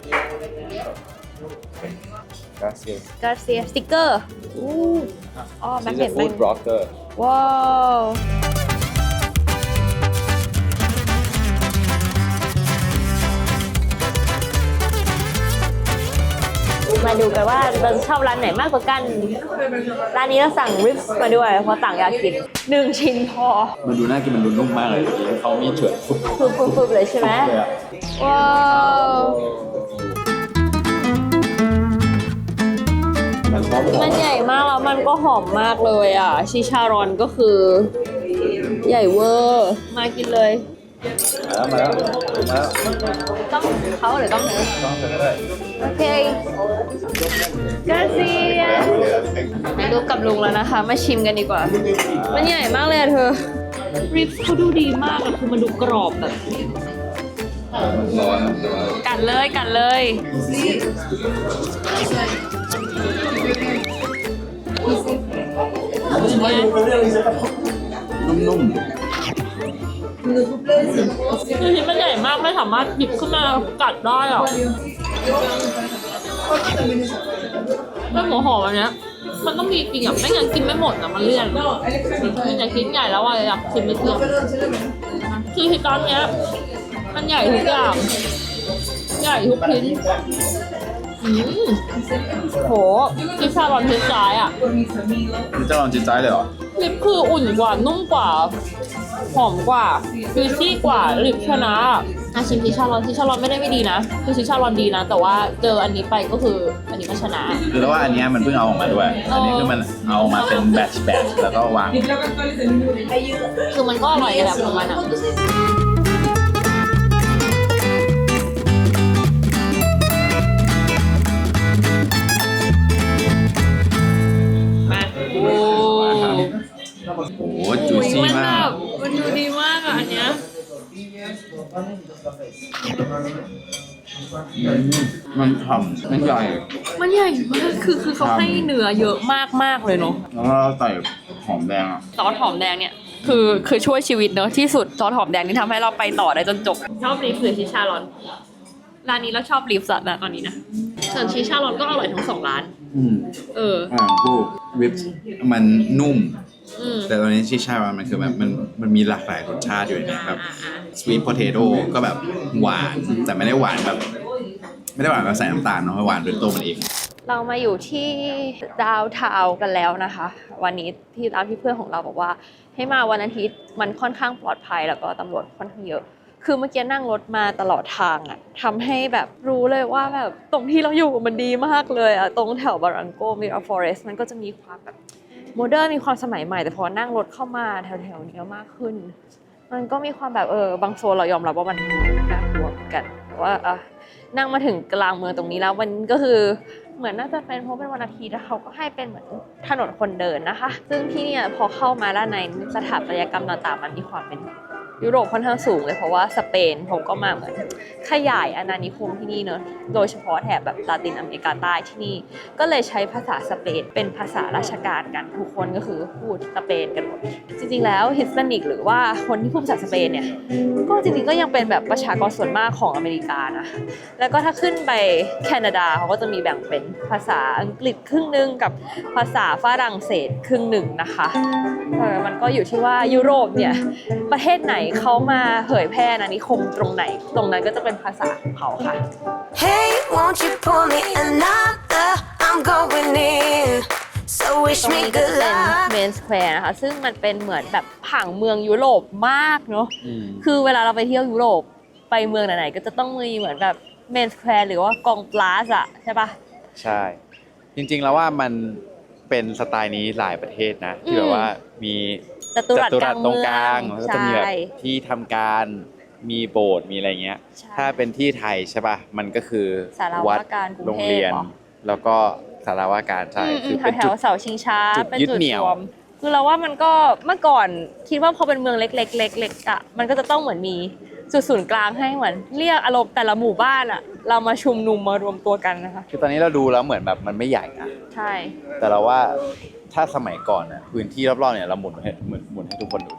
Gracias Gracias sticker อ๋อแม็ก She's เน a ต food blogger ว้าวมาดูกันว่าเราชอบร้านไหนมากกว่ากัน ร้านนี้เราสั่งริปส์มาด้วยเพราะต่างอยากกิน1 ชิ้นพอ มันดูน่ากินมันดูนุ่มมากเลยเขามีเฉื่อยฟุบ ฟุบๆเลยใช่ไหม เลยอะ ว้าวมันใหญ่มากแล้วมันก็หอมมากเลยอ่ะชิชารอนก็คือใหญ่เวอร์มากินเลย มาแล้ว ต้องเขาหรือต้องเธอ ต้องก็ได้ โอเคกาเซียลูกกับลุงแล้วนะคะ มาชิมกันดีกว่า มันใหญ่มากเลยอะเธอ ริปเขาดูดีมากอะคือมันดูกรอบแบบ ร้อน กัดเลยกัดเลยนุ่ม คือชิ้นมันใหญ่มากไม่สามารถหยิบขึ้นมากัดได้อะเรื่องหัวหอมอันเนี้ยมันต้องมีจริงอ่ะไม่งั้นกินไม่หมดอ่ะมันเลี่ยนมันอยากชิ้นใหญ่แล้วอ่ะอยากชิมนิดเดียวคือที่ตอนเนี้ยมันใหญ่ทุกอย่างใหญ่ทุกชิ้นโหชิชารอนชิ้นซ้ายอ่ะ ๆมันจะลองจิตใจเลยเหรอ ลิปคืออุ่นกว่านุ่มกว่าหอมกว่าฟิชี่กว่าลิปชนะชิมชิชารอนไม่ได้ไม่ดีนะคือชิชารอนดีนะแต่ว่าเจออันนี้ไปก็คืออันนี้ก็ชนะ คือแล้วว่าอันเนี้ยมันเพิ่งเอาออกมาด้วย อันนี้คือมันเอามาเป็นแบทช์แล้วก็วาง คือมันก็อร่อยในแบบของมันอ่ะมาโอ้ โอ้โหจูซี่มาก มันดูดีมากอ่ะอันเนี้ย มันฉ่ำมันใหญ่ มันใหญ่มากคือเขาให้เนื้อเยอะมากเลยเนาะ แล้วก็ใส่หอมแดงอ่ะ ซอสหอมแดงเนี่ยคือช่วยชีวิตเนอะที่สุดซอสหอมแดงนี่ทำให้เราไปต่อได้จนจบชอบลิฟหรือชิชารอนร้านนี้เราชอบลิฟสัตว์นะตอนนี้นะส่วนชิชารอนก็อร่อยทั้ง2 ร้าน กูวิปมันนุ่ม อืม แต่ตอนนี้ชิชามันคือแบบมันมีหลากหลายรสชาติอยู่ในนี้แบบสวีทโพเทโต้ก็แบบหวานแต่ไม่ได้หวานแบบใส่น้ำตาลเนาะหวานด้วยตัวมันเอง เรามาอยู่ที่ดาวน์ทาวน์กันแล้วนะคะ วันนี้ที่ร้านที่เพื่อนของเราบอกว่าให้มาวันอาทิตย์มันค่อนข้างปลอดภัยแล้วก็ตำรวจค่อนข้างเยอะ คือเมื่อกี้นั่งรถมาตลอดทางอะทำให้แบบรู้เลยว่าแบบตรงที่เราอยู่มันดีมากเลยอะตรงแถวบารังโกมิราฟอเรสต์มันก็จะมีความแบบโมเดิร์นมีความสมัยใหม่แต่พอนั่งรถเข้ามาแถวๆนี้มากขึ้น มันก็มีความแบบบางโซนเรายอมรับว่ามันน่ากลัวเหมือนกันแต่ว่านั่งมาถึงกลางเมืองตรงนี้แล้ววันนี้ก็คือเหมือนน่าจะเป็นเพราะเป็นวันอาทิตย์แล้วเขาก็ให้เป็นเหมือนถนนคนเดินนะคะ ซึ่งที่เนี่ยพอเข้ามาด้านในสถาปัตยกรรมต่างๆมันมีความเป็น ยุโรปค่อนข้างสูงเลยเพราะว่าสเปนเขาก็มาเหมือนขยายอาณานิคมที่นี่เนอะโดยเฉพาะแถบแบบลาตินอเมริกาใต้ที่นี่ก็เลยใช้ภาษาสเปนเป็นภาษาราชการกันทุกคนก็คือพูดสเปนกันหมดจริงๆแล้วฮิสแปนิกหรือว่าคนที่พูดภาษาสเปนเนี่ยก็จริงๆก็ยังเป็นแบบประชากรส่วนมากของอเมริกานะแล้วก็ถ้าขึ้นไปแคนาดาเขาก็จะมีแบ่งเป็นภาษาอังกฤษครึ่งนึงกับภาษาฝรั่งเศสครึ่งหนึ่งนะคะมันก็อยู่ที่ว่ายุโรปเนี่ยประเทศไหนเขามาเผยแพร่อาณานิคมตรงไหนตรงนั้นก็จะเป็นภาษาของเขาค่ะ Hey, won't you pour me another? I'm going in. So ต wish รง me นี้ก็ good จะเป็น luck. เมนสแควร์นะคะซึ่งมันเป็นเหมือนแบบผังเมืองยุโรปมากเนาะ อืม คือเวลาเราไปเที่ยวยุโรปไปเมืองไหนๆก็จะต้องมีเหมือนแบบเมนสแควร์หรือว่ากองปลาสอะใช่ปะ ใช่ จริงๆแล้วว่ามันเป็นสไตล์นี้หลายประเทศนะ ที่แบบว่ามี จัตุรัสกลาง ตรง เมื ก อ ลาง ง แล้วก็จะมีแบบ ใช่ ที่ทำการมีโบสถ์มีอะไรเงี้ย ใช่ ถ้าเป็นที่ไทยใช่ป่ะมันก็คือ ศาลา วั ว่า ด การกรุง โรง เทพ เรียน เหรอ แล้วก็ศาลาว่าการใช่คือ แถ เป็น ว จุด ๆเสาชิงช้า จุด เป็น ยึด จุด เหนี่ยว รวมคือเราว่ามันก็เมื่อก่อนคิดว่าพอเป็นเมืองเล็กๆเล็กๆอะมันก็จะต้องเหมือนมีจุดศูนย์กลางให้เหมือนเรียกอารมณ์แต่ละหมู่บ้านอะเรามาชุมนุมมารวมตัวกันนะคะ คือตอนนี้เราดูแล้วเหมือนแบบมันไม่ใหญ่นะ ใช่ แต่เราว่าถ้าสมัยก่อนน่ะพื้นที่รอบๆเนี่ยเราหมุนให้ทุกคนดู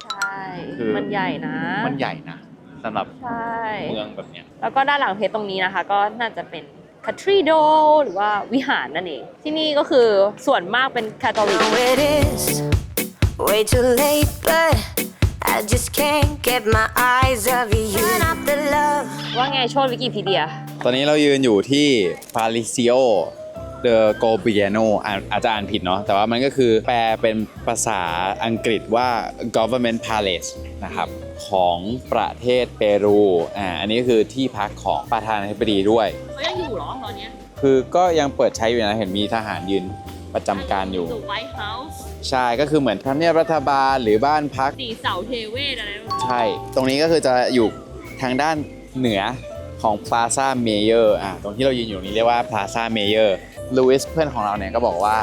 ใช่ คือ มันใหญ่นะ มันใหญ่นะสำหรับ ใช่ เมืองแบบเนี้ย แล้วก็ด้านหลังเพจตรงนี้นะคะ ก็น่าจะเป็นคาทรีโดหรือว่าวิหารนั่นเองที่นี่ก็คือส่วนมากเป็นคาทอลิก Now it is way too late, but I just can't get my eyes off you. Turn up the love. ว่าไงโชว์วิกิพีเดีย ตอนนี้เรายืนอยู่ที่ Palacio de Gobierno อาจจะอ่านผิดเนาะแต่ว่ามันก็คือแปลเป็นภาษาอังกฤษว่า Government Palace นะครับของประเทศเปรูอันนี้คือที่พักของประธานาธิบดีด้วย เขายังอยู่หรอตอนนี้ คือก็ยังเปิดใช้อยู่นะเห็นมีทหารยืนประจำการอยู่ White House ใช่ก็คือเหมือนทำเนียบรัฐบาลหรือบ้านพัก สีเสาเทเวศอะไร ใช่ ตรงนี้ก็คือจะอยู่ทางด้านเหนือของ Plaza Mayor ตรงที่เรายืนอยู่นี้เรียกว่า Plaza Mayor ลูอิสเพื่อนของเราเนี่ยก็บอกว่า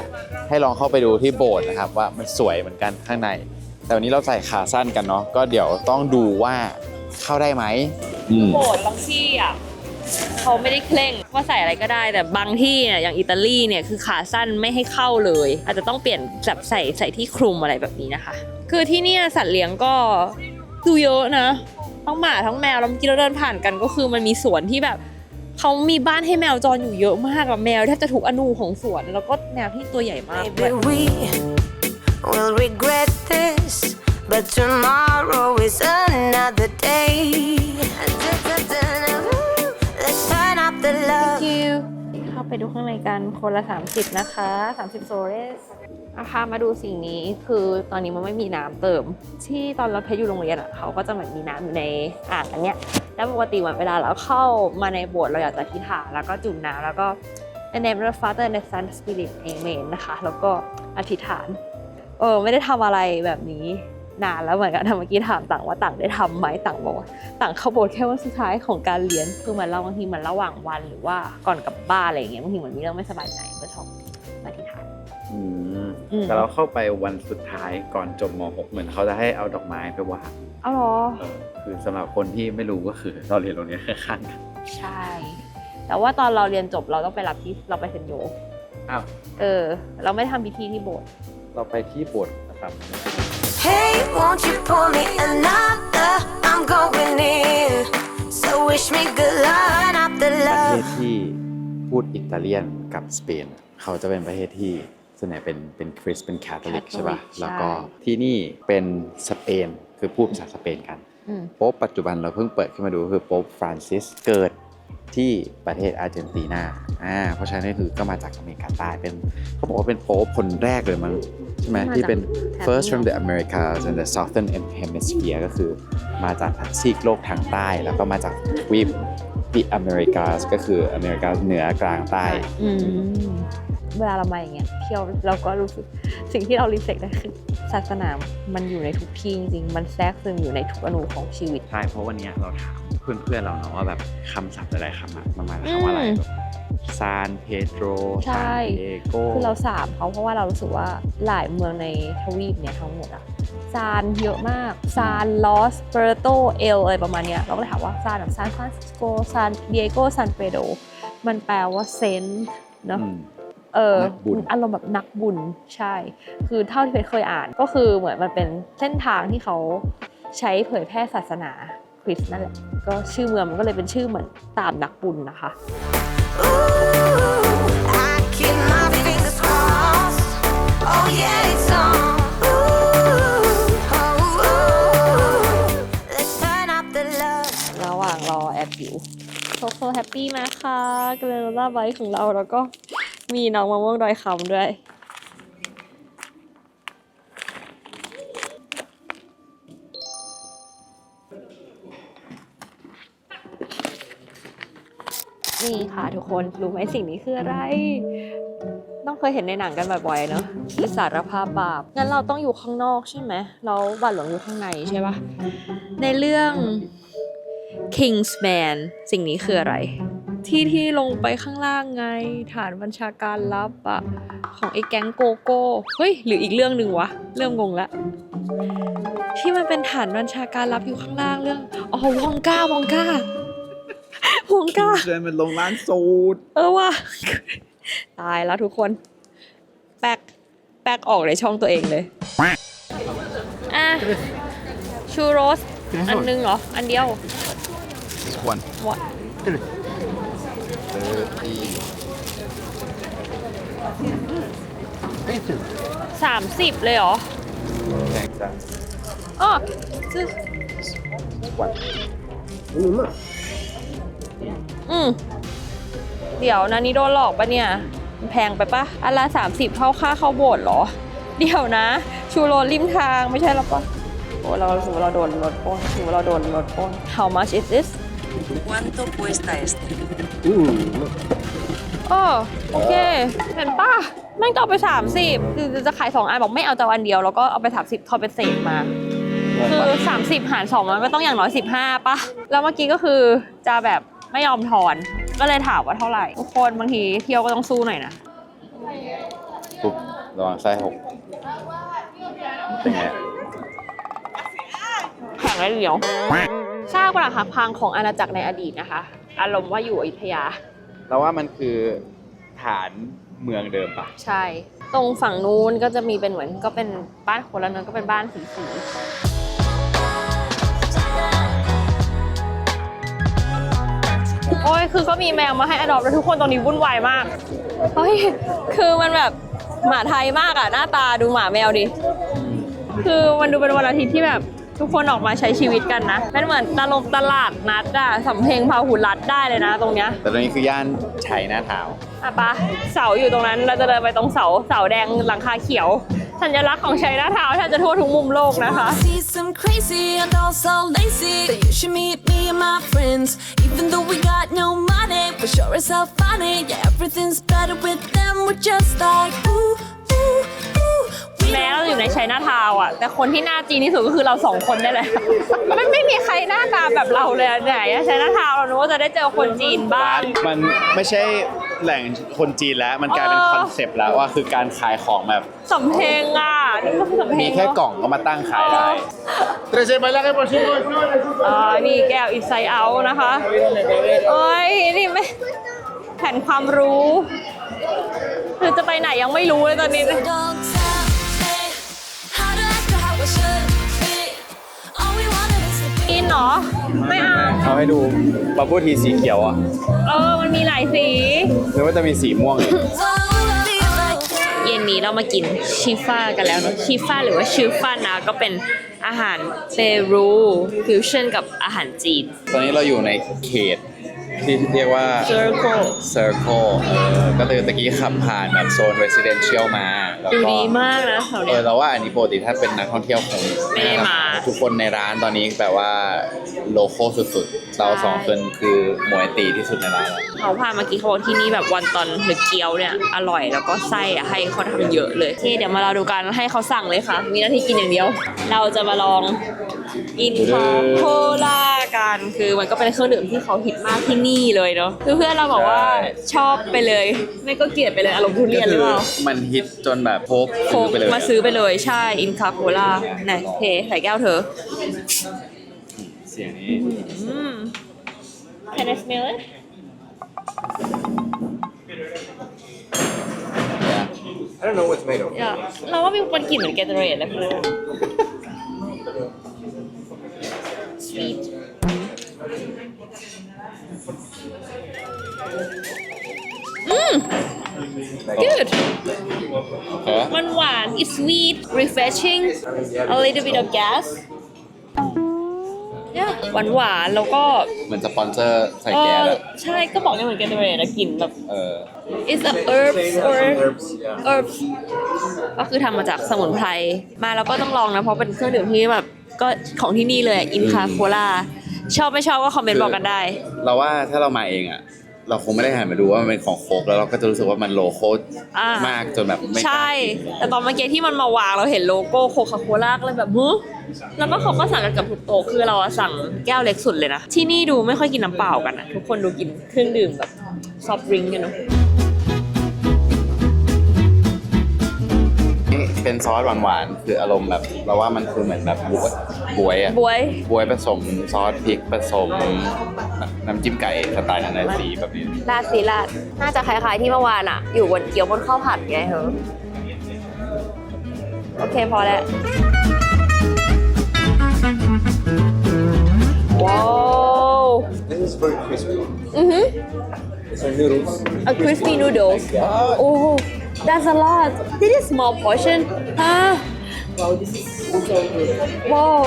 ให้ลองเข้าไปดูที่โบสถ์นะครับว่ามันสวยเหมือนกันข้างใน แต่วันนี้เราใส่ขาสั้นกันเนาะก็เดี๋ยวต้องดูว่าเข้าได้ไหม โบสถ์บางที่อ่ะเขาไม่ได้เคร่งว่าใส่อะไรก็ได้แต่บางที่เนี่ยอย่างอิตาลีเนี่ยคือขาสั้นไม่ให้เข้าเลย อาจจะต้องเปลี่ยนแบบใส่ที่คลุมอะไรแบบนี้นะคะ คือที่เนี่ยสัตว์เลี้ยงก็ดูเยอะนะทั้งหมาทั้งแมวแล้วเมื่อกี้เราเดินผ่านกันก็คือมันมีสวนที่แบบเขามีบ้านให้แมวจรอยู่เยอะมากอะแมวแทบจะทุกอนูของสวนแล้วก็แมวที่ตัวใหญ่มากด้วย Maybe we will regret this, but tomorrow is another day. Let's turn up the love. เข้าไปดูข้างในกันคนละ30นะคะ30โซเรสพามาดูสิ่งนี้คือตอนนี้มันไม่มีน้ำเติมที่ตอนเราเพชรอยู่โรงเรียนอ่ะเขาก็จะเหมือนมีน้ำอยู่ในอ่างอันเนี้ยแล้วปกติเวลาเราเข้ามาในโบสถ์เราอยากจะอธิษฐานแล้วก็จุ่มน้ำแล้วก็ In the name of the Father and the Son and Spirit Amen นะคะแล้วก็อธิษฐานไม่ได้ทำอะไรแบบนี้นานแล้วเหมือนกันเมื่อกี้ถามต่างว่าต่างได้ทำไหมต่างบอกว่าต่างเข้าโบสถ์แค่วันสุดท้ายของการเรียนคือเหมือนเราบางทีเหมือนระหว่างวันหรือว่าก่อนกลับบ้านอะไรอย่างเงี้ยบางทีเหมือนมีเรื่องไม่สบายใจก็ชอบอธิษฐาน แต่เราเข้าไปวันสุดท้ายก่อนจบม .6 เหมือนเขาจะให้เอาดอกไม้ไปวาง เอาเหรอ คือสำหรับคนที่ไม่รู้ก็คือเราเรียนโรงเรียนข้างๆกัน ใช่ แต่ว่าตอนเราเรียนจบเราต้องไปรับที่เราไปเซนโย อ้าว เราไม่ทำพิธีที่โบสถ์ เราไปที่โบสถ์นะครับ Hey, won't you pour me another? I'm going in. So wish me good luck. Turn up the ประเท love. ศที่พูดอิตาเลียนกับสเปนเขาจะเป็นประเทศที่ส่วนใหญ่เป็นคริสต์เป็นแคทอลิกใช่ป่ะแล้วก็ที่นี่เป็นสเปนคือพูดภาษาสเปนกันโป๊ปปัจจุบันเราเพิ่งเปิดขึ้นมาดูคือโป๊ปฟรานซิสเกิดที่ประเทศอาร์เจนตินาเพราะฉะนั้นคือก็มาจากอเมริกาใต้เป็นเขาบอกว่าเป็นโป๊ปคนแรกเลยมั้งใช่ไหมที่เป็น first from the Americas and the Southern Hemisphere ก็คือมาจากซีกโลกทางใต้แล้วก็มาจากทวีปที่อเมริกาก็คืออเมริกาเหนือกลางใต้ เวลาเรามาอย่างเงี้ยเที่ยวเราก็รู้สึกสิ่งที่เรารีเฟล็กได้คือศาสนามันอยู่ในทุกที่จริงๆมันแทรกซึมอยู่ในทุกอนูของชีวิต ใช่เพราะวันนี้เราถามเพื่อนๆเราเนาะว่าแบบคำศัพท์หลายๆคำอะมันมาจากคำว่าอะไรแบบซานเพโตร ใช่ ซานดิเอโก คือเราสามเขาเพราะว่าเรารู้สึกว่าหลายเมืองในทวีปเนี่ยทั้งหมดอะ ซานเยอะมากซานลอสเปอร์โตเอลอะไรประมาณเนี้ยเราก็เลยถามว่าซานแบบซานฟรานซิสโกซานดิเอโกซานเปโดมันแปลว่าเซนต์เนาะ นักบุญ อารมณ์แบบนักบุญใช่ คือเท่าที่เพชรเคยอ่านก็คือเหมือนมันเป็นเส้นทางที่เขาใช้เผยแพร่ศาสนาคริสต์นั่นแหละก็ชื่อเมืองมันก็เลยเป็นชื่อเหมือนตามนักบุญนะคะ Ooh, I keep my fingers crossed. Oh yeah, it's on. Ooh, oh, ooh. Let's turn up the love. ระหว่างรอแอบหิวโซแฮปปี้นะคะเกลเลล่าไบค์ของเราแล้วก็มีน้องมะม่วงดอยคำด้วยนี่ค่ะทุกคนรู้ไหมสิ่งนี้คืออะไร ต้องเคยเห็นในหนังกันบ่อยๆเนอะที่สารภาพบาปงั้นเราต้องอยู่ข้างนอกใช่ไหมเราบาทหลวงอยู่ข้างในใช่ปะในเรื่อง Kingsman สิ่งนี้คืออะไร ที่ลงไปข้างล่างไงฐานบัญชาการลับอะของไอ้แก๊งโกโก้เฮ้ยหรืออีกเรื่องหนึ่งวะเริ่มงงละที่มันเป็นฐานบัญชาการลับอยู่ข้างล่างเรื่องอ๋อวองก้าวองก้า เดินเป็นโรงร้านสูตร ว่ะตายแล้วทุกคนแป๊กออกในช่องตัวเองเลยอ่ะชูโรสอันนึงเหรออันเดียว วัน วะ 30เลยเหรอ แพงจัง อ๋อซื้อ วัน เดี๋ยวนะนี่โดนหลอกปะเนี่ยมันแพงไปปะอันละ30เท่าค่าเข้าโบสถ์เหรอ เดี๋ยวนะ ชูโรริมทางไม่ใช่หรอปะโอ้เราสมมติเราโดนรถปล้นสมมติเราโดนรถปล้น How much is this ¿Cuánto cuesta este? โอเคเห็นปะแม่งก็เอาไป30คือจะขาย2อันบอกไม่เอาแต่อันเดียวแล้วก็เอาไป30ทอนเป็นเศษมาคือ30หาร2มันก็ต้องอย่างน้อย15ปะแล้วเมื่อกี้ก็คือจะแบบไม่ยอมถอนก็เลยถามว่าเท่าไหร่ทุกคนบางทีเที่ยวก็ต้องสู้หน่อยนะ ปุ๊บระวังไส้หกเป็นไง แข่งและเหนียวซากปรักหักพังของอาณาจักรในอดีตนะคะ อารมณ์ว่าอยู่อยุธยา เราว่ามันคือฐานเมืองเดิมปะ ใช่ ตรงฝั่งนู้นก็จะมีเป็นเหมือนก็เป็นบ้านคนละเนื้อก็เป็นบ้านสีโอ้ยคือก็มีแมวมาให้อดอปแล้วทุกคนตรงนี้วุ่นวายมากเฮ้ยคือมันแบบหมาไทยมากอะหน้าตาดูหมาแมวดิคือมันดูเป็นวันอาทิตย์ที่แบบทุกคนออกมาใช้ชีวิตกันนะเป็นเหมือนตลาดนัดอะสำเพ็งพาหุรัดได้เลยนะตรงเนี้ย แต่ตรงนี้คือย่านชัยหน้าเท้า อ่ะปะเสาอยู่ตรงนั้นเราจะเดินไปตรงเสาแดงหลังคาเขียวสัญลักษณ์ของชัยนาทาวน์แทบจะทั่วทุกมุมโลกนะคะ See some crazy and also lazy. But you should meet me and my friends. Even though we got no money, for sure it's so funny. Yeah, everything's better with them. We're just like ooh, ooh, ooh. We แม้เราอยู่ในชัยนาทาวน์อ่ะแต่คนที่หน้าจีนที่สุดก็คือเราสองคนได้เลย ไม่มีใครหน้าตาแบบเราเลยอะไหนอะชัยนาทาวน์เรานึกว่าจะได้เจอคนจีนบ้าง มันไม่ใช่แหล่งคนจีนแล้ว มันกลายเป็นคอนเซปต์แล้วว่าคือการขายของแบบ สำเพ็งอ่ะนี่ก็คือสำเพ็ง มีแค่กล่องก็มาตั้งขายได้ นี่แก้วอินไซด์เอาท์นะคะโอ้ยนี่ไม่แผนความรู้คือจะไปไหนยังไม่รู้เลยตอนนี้ don't tell me how to act or how I should be. All we wanted is to be. กินเหรอไม่เอา เอาให้ดูบับเบิ้ลทีสีเขียวอ่ะ มันมีหลายสี หรือว่าจะมีสีม่วงอีก Whoa, be like that. เย็นนี้เรามากินชิฟ่ากันแล้วเนอะชิฟ่าหรือว่าชิฟ่านะก็เป็นอาหารเปรูฟิวชั่นกับอาหารจีน ตอนนี้เราอยู่ในเขตที่เรียกว่า Circle Circle ก็คือตะกี้ขับผ่านแบบโซน residential มาแล้ว ดู ก็ ดีมากนะแถวเนี้ย เราว่าอันนี้ปกติถ้าเป็นนักท่องเที่ยวคง ไม่ได้มา ทุกคนในร้านตอนนี้แบบว่าโลโก้สุดๆ เราสองคนคือหมวยตีที่สุดในร้านแล้ว เขาพามากินเขาบอกที่นี่แบบวันตอนหรือเกี๊ยวเนี่ยอร่อยแล้วก็ไส้อะให้เขาทำเยอะเลยโอเคเดี๋ยวมาเราดูกันให้เขาสั่งเลยค่ะ มีหน้าที่กินอย่างเดียว เราจะมาลองกินของโคลา กันคือมันก็เป็นเครื่องดื่มที่เขาฮิตมากที่นี่เลยเนาะคือเพื่อนเราบอกว่าชอบไปเลยไม่ก็เกลียดไปเลยอารมณ์ทุเรียนหรือเปล่า มันฮิตจนแบบโพก โค ซื้อก ไปเลย มาซื้อไปเลยใช่อินคาโคล่าไหนเทใส่แก้วเธอ เสียงนี้ Can I smell it? I don't know what tomato. เราว่ามีคนกลิ่นเหมือนแกตเรดเลยเพื่อน Sweet Good โอเค มันหวาน it's sweet refreshing a little bit of gas หวานหวานๆแล้วก็ เหมือนสปอนเซอร์ใส่แก๊สอะ ใช่ก็บอกไงเหมือนแกตเรดอะกลิ่นแบบ it's a herbs or Herbs, yeah. herbs ก็คือทำมาจากสมุนไพรมาแล้วก็ต้องลองนะเพราะเป็นเครื่องดื่มที่แบบก็ของที่นี่เลยอินคาโคล่าชอบไม่ชอบก็คอมเมนต์บอกกันได้ เราว่าถ้าเรามาเองอะเราคงไม่ได้หันมาดูว่ามันเป็นของโคกแล้วเราก็จะรู้สึกว่ามันโลโก้ อ่าม มากจนแบบไม่กล้า ใช่ กิน แต่ตอนเมื่อกี้ที่มันมาวางเราเห็นโลโก้โคคาโคล่าก็เลยแบบฮึแล้วก็เขาก็สั่งกันกับทุกโต๊ะคือเราอะสั่งแก้วเล็กสุดเลยนะ ที่นี่ดูไม่ค่อยกินน้ำเปล่ากันนะทุกคนดูกินเครื่องดื่มแบบซอฟต์ดริงก์กันเนาะ นี่เป็นซอสหวานๆคืออารมณ์แบบเราว่ามันคือเหมือนแบบบวยอะ บวย บวยผสมซอสพริกผสมน้ำจิ้มไก่สไตล์นานาซีแบบนี้ ราดสีราดน่าจะคล้ายๆที่เมื่อวานอะอยู่บนเกี๊ยวบนข้าวผัดไงเหรอโอเคพอแล้วว้าว This is very crispy. อือหือ These are noodles. A crispy noodles. Oh, that's a lot. This is small portion. Ah. Wow, this is so good. Wow.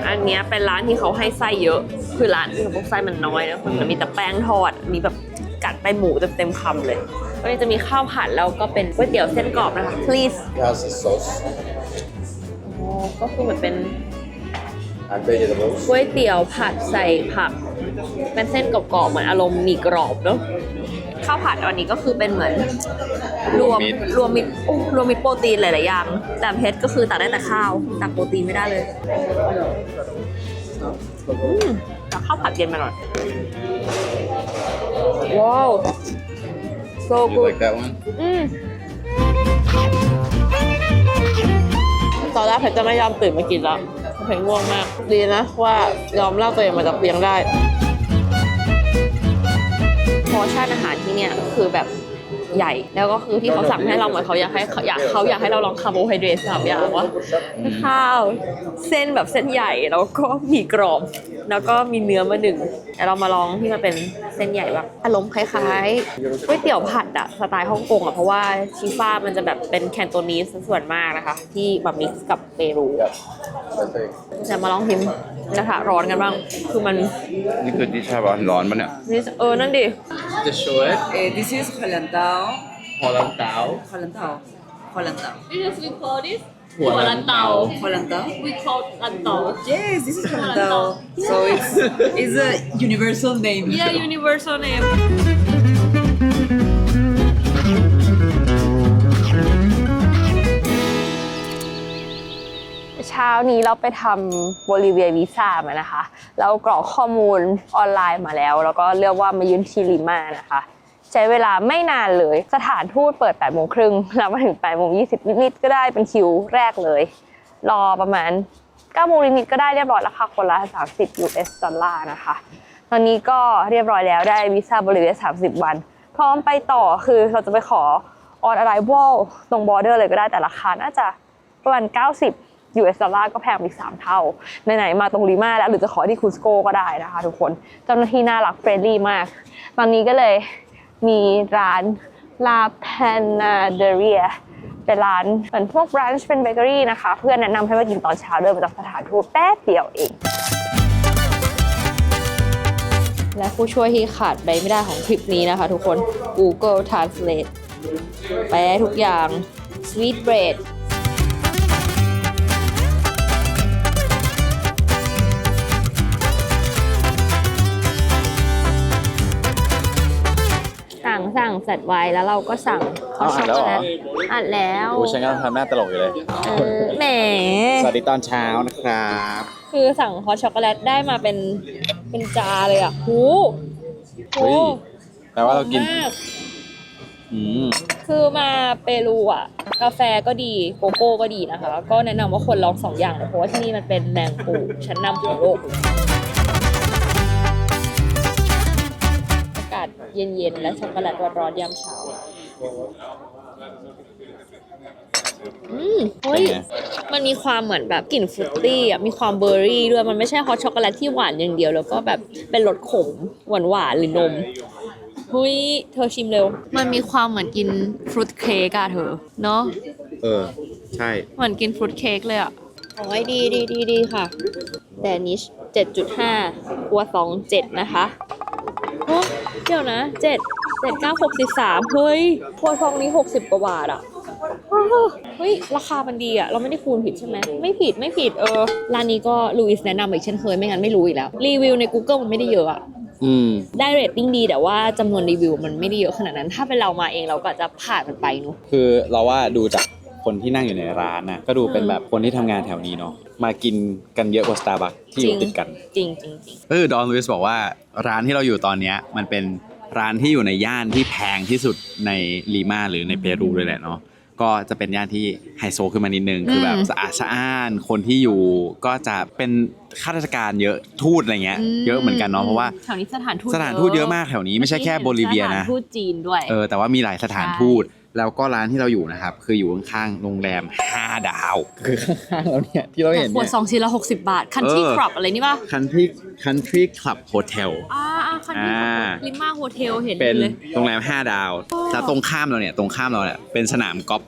อันเนี้ยเป็นร้านที่เขาให้ไส้เยอะ คือร้านที่พวกไส้มันน้อยนะมันมีแต่แป้งทอด มีแบบกัดไปหมูเต็มๆคำเลยก็จะมีข้าวผัดแล้วก็เป็นก๋วยเตี๋ยวเส้นกรอบนะคะ please It has the sauce อ๋อก็คือเหมือนเป็น and vegetables. ก๋วยเตี๋ยวผัดใส่ผัก เป็นเส้นกรอบๆเหมือนอารมณ์หมี่กรอบเนาะข้าวผัดอันนี้ก็คือเป็นเหมือนรวมมิตรรวมมิตรโปรตีนหลายๆอย่างแต่เพชรก็คือตักได้แต่ข้าวตักโปรตีนไม่ได้เลยตักข้าวผัดเย็นมาหน่อยว้าว so You good like that one? ตอนแรกเพชรจะไม่ยอมตื่นมากินแล้วเพชรง่วงมากดีนะว่ายอมเล่าตัวเองมาจากเตียงได้พอร์ชั่นอาหารที่เนี่ยคือแบบใหญ่แล้วก็คือที่เขาสั่งให้เราเหมือนเขาอยากให้เราลองคาร์โบไฮเดรต3อย่างว่าข้าวเส้นแบบเส้นใหญ่แล้วก็มีกรอบแล้วก็มีเนื้อมาหนึ่งเดี๋ยวเรามาลองที่มันเป็นเส้นใหญ่แบบอารมณ์คล้ายๆก๋วยเตี๋ยวผัดอะสไตล์ฮ่องกงอะเพราะว่าชีฟ้ามันจะแบบเป็นแคนโตนีสส่วนมากนะคะที่แบบมิกซ์กับเปรูจะมาลองชิมกระทะร้อนกันบ้างคือมัน นี่คือที่ชาร้อนๆปะเนี่ย นี่นั่นดิ จะโชว์ This is Hollandau. พอลังเต๋า Hollandau. Hollandau. This is we call this หัวลันเตา Hollandau. we call ลันเตา Yes, this is Hollandau. So it's a universal name. yeah universal name เช้านี้เราไปทำโบลิเวียวีซ่ามานะคะเรากรอกข้อมูลออนไลน์มาแล้วแล้วก็เลือกว่ามายืนที่ลิมานะคะใช้เวลาไม่นานเลยสถานทูตเปิด 8:30 นแล้วมาถึง 8:20 นิดๆก็ได้เป็นคิวแรกเลยรอประมาณ 9:00 นนิดๆก็ได้เรียบร้อยแล้วค่ะคนละ$30 นะคะตอนนี้ก็เรียบร้อยแล้วได้วีซ่าโบลิเวีย30 วันพร้อมไปต่อคือเราจะไปขอ on arrival ตรง border เลยก็ได้แต่ราคาน่าจะประมาณ$90 ก็แพงอีก3 เท่าไหนๆมาตรงลิมาแล้วหรือจะขอที่คุสโกก็ได้นะคะทุกคนเจ้าหน้าที่น่ารักเฟรนลี่มากตอนนี้ก็เลยมีร้าน La Panaderia เป็นร้านเหมือนพวกร้านเป็นเบเกอรี่นะคะเพื่อนแนะนำให้มากินตอนเช้าเดินมาจากสถานทูตแป๊บเดียวเองและผู้ช่วยที่ขาดไปไม่ได้ของคลิปนี้นะคะทุกคน Google Translate แปลทุกอย่าง Sweet breadสั่งเสร็จไว้แล้วเราก็สั่งเขาช็อกโกแลตอัดแล้ว กูฉันกำลังทำหน้าตลกอยู่เลย แหม ส วัสดีตอนเช้านะครับ คือสั่งฮอตช็อกโกแลตได้มาเป็นจาเลยอ่ะหูโอ้ เฮ้ยแปลว่าเรากิน มาก อืม คือมาเปรูอ่ะ กาแฟก็ดีโกโก้ก็ดีนะคะ ก็แนะนำว่าควรลอง2 อย่างเลยเพราะว่าที่นี่มันเป็นแมงปูชั้นนำของโลกอากาศเย็นๆ และช็อกโกแลตร้อนๆยามเช้าเฮ้ย เป็นไง มันมีความเหมือนแบบกลิ่นฟรุตตี้อ่ะ มีความเบอร์รี่ด้วย มันไม่ใช่ฮอตช็อกโกแลตที่หวานอย่างเดียว แล้วก็แบบเป็นรสขมหวานๆหรือนมเฮ้ย เธอชิมเร็ว มันมีความเหมือนกินฟรุตเค้กอะเธอ เนาะ ใช่ เหมือนกินฟรุตเค้กเลยอะโอ้ยดีค่ะแดนิช 7.5 ครัวซอง7 นะคะโอ้เดี๋ยวนะ 7,963 เฮ้ย ครัวซองนี้60 กว่าบาทอะเฮ้ย ราคามันดีอะเราไม่ได้คูณผิดใช่ไหม ไม่ผิดร้านนี้ก็ลูอิสแนะนำอีกเช่นเคย ไม่งั้นไม่รู้อีกแล้ว รีวิวใน Google มันไม่ได้เยอะอะ ได้เรตติ้งดีแต่ว่าจำนวนรีวิวมันไม่ได้เยอะขนาดนั้น ถ้าเป็นเรามาเองเราก็จะผ่านมันไปเนาะ คือเราว่าดูจากคนที่นั่งอยู่ในร้านนะก็ดูเป็นแบบคนที่ทำงานแถวนี้เนาะมากินกันเยอะกว่า Starbucks ที่อยู่ติดกัน จริง ดอนลุยส์บอกว่าร้านที่เราอยู่ตอนเนี้ยมันเป็นร้านที่อยู่ในย่านที่แพงที่สุดในลีมาหรือในเปรูเลยแหละเนาะก็จะเป็นย่านที่ไฮโซขึ้นมานิดนึงคือแบบสะอาดสะอ้านคนที่อยู่ก็จะเป็นข้าราชการเยอะทูตอะไรเงี้ยเยอะเหมือนกันเนาะเพราะว่า แถวนี้สถานทูต สถานทูตเยอะมากแถวนี้ไม่ใช่แค่โบลิเวียนะ สถานทูตจีนด้วย แต่ว่ามีหลายสถานทูตแล้วก็ร้านที่เราอยู่นะครับคืออยู่ข้างๆโรงแรม5 ดาวคือข้างๆเราเนี่ยที่เราเห็น ขว เนี่ ด ย 2 ชิ้นละ60 บาท คันที่คลับอะไรนี่ป่ะ Country Club Hotel คันที่ลิมมาโฮเทลเห็น เป็น เลย โรงแรม5 ดาวแล้วตรงข้ามเราเนี่ยเป็นสนามกอล์ฟ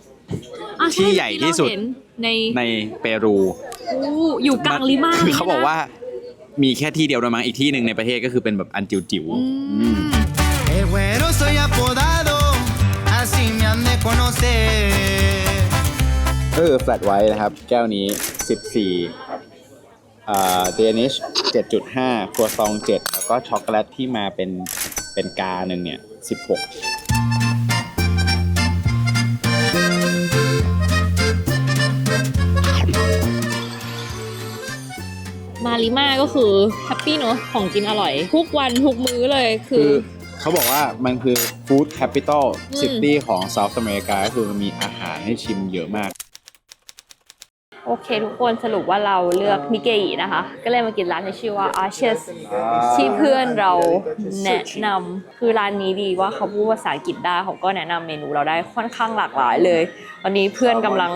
อ่ะ ที่ใหญ่ที่สุด เราเห็นใน ในเปรู อยู่กลางลิมา คือเขาบอกว่ามีแค่ที่เดียวด้วยมั้งอีกที่หนึ่งในประเทศก็คือเป็นแบบอันจิ๋วๆ El güero soy apodado, así me han de conocer. ก็คือแฟลตไว้นะครับ แก้วนี้ 14เดนิช 7.5 ครัวซอง 7 แล้วก็ช็อกโกแลตที่มาเป็นกาหนึ่งเนี่ย 16 มาลิมาก็คือแฮปปี้เนอะของกินอร่อย ทุกวันทุกมื้อเลยคื คือ อเขาบอกว่ามันคือ Food Capital City ของ South America ก็คือมันมีอาหารให้ชิมเยอะมาก โอเคทุกคนสรุปว่าเราเลือกนิเกอินะคะ ก็เลยมากินร้านที่ชื่อว่า Arches ที่เพื่อนเราแนะนำคือร้านนี้ดีว่าเขาพูดภาษาอังกฤษได้เขาก็แนะนำเมนูเราได้ค่อนข้างหลากหลายเลย ตอนนี้เพื่อนกำลัง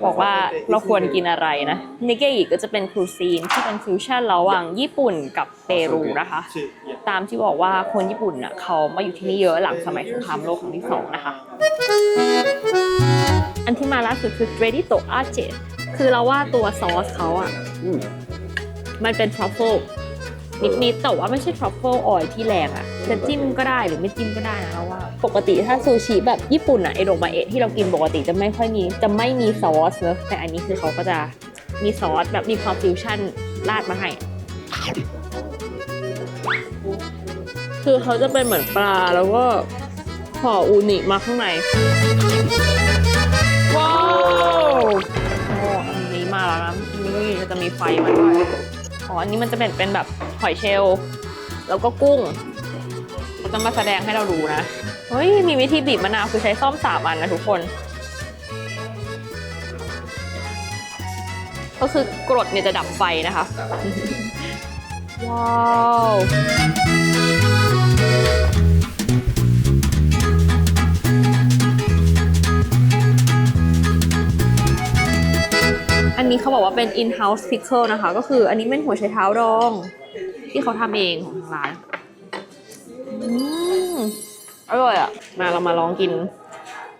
บอกว่าเราควรกินอะไรนะนิเกอิก็จะเป็นคูซีนที่เป็นฟิวชั่นระหว่างญี่ปุ่นกับเปรูนะคะ ตามที่บอกว่าคนญี่ปุ่นน่ะเขามาอยู่ที่นี่เยอะหลังสมัยสงครามโลกครั้งที่ 2นะคะ อันที่มาล่าสุดคือ Reddito Arches คือเราว่าตัวซอสเขาอ่ะมันเป็นทรัฟเฟิลนิดๆแต่ว่าไม่ใช่ทรัฟเฟิลออยล์ที่แรงอ่ะจะจิ้มก็ได้หรือไม่จิ้มก็ได้นะเราว่าปกติถ้าซูชิแบบญี่ปุ่นอ่ะไอโดมาเอะที่เรากินปกติจะไม่มีซอสเนอะแต่อันนี้คือเขาก็จะมีซอสแบบมีความฟิวชั่นราดมาให้คือเขาจะเป็นเหมือนปลาแล้วก็ห่ออูนิมาข้างในว้าวโอ้อันนี้มาแล้วนะอันนี้ก็จะมีไฟมาด้วยอ๋ออันนี้มันจะเป็นแบบหอยเชลล์แล้วก็กุ้งเขาจะมาแสดงให้เราดูนะเฮ้ยมีวิธีบีบมะนาวคือใช้ซ่อม3 อันนะทุกคนก็คือกรดเนี่ยจะดับไฟนะคะว้าวอันนี้เขาบอกว่าเป็น in-house pickle นะคะ ก็คืออันนี้เป็นหัวไชเท้าดองที่เขาทำเองของทางร้านอร่อยอ่ะเรามาลองกิน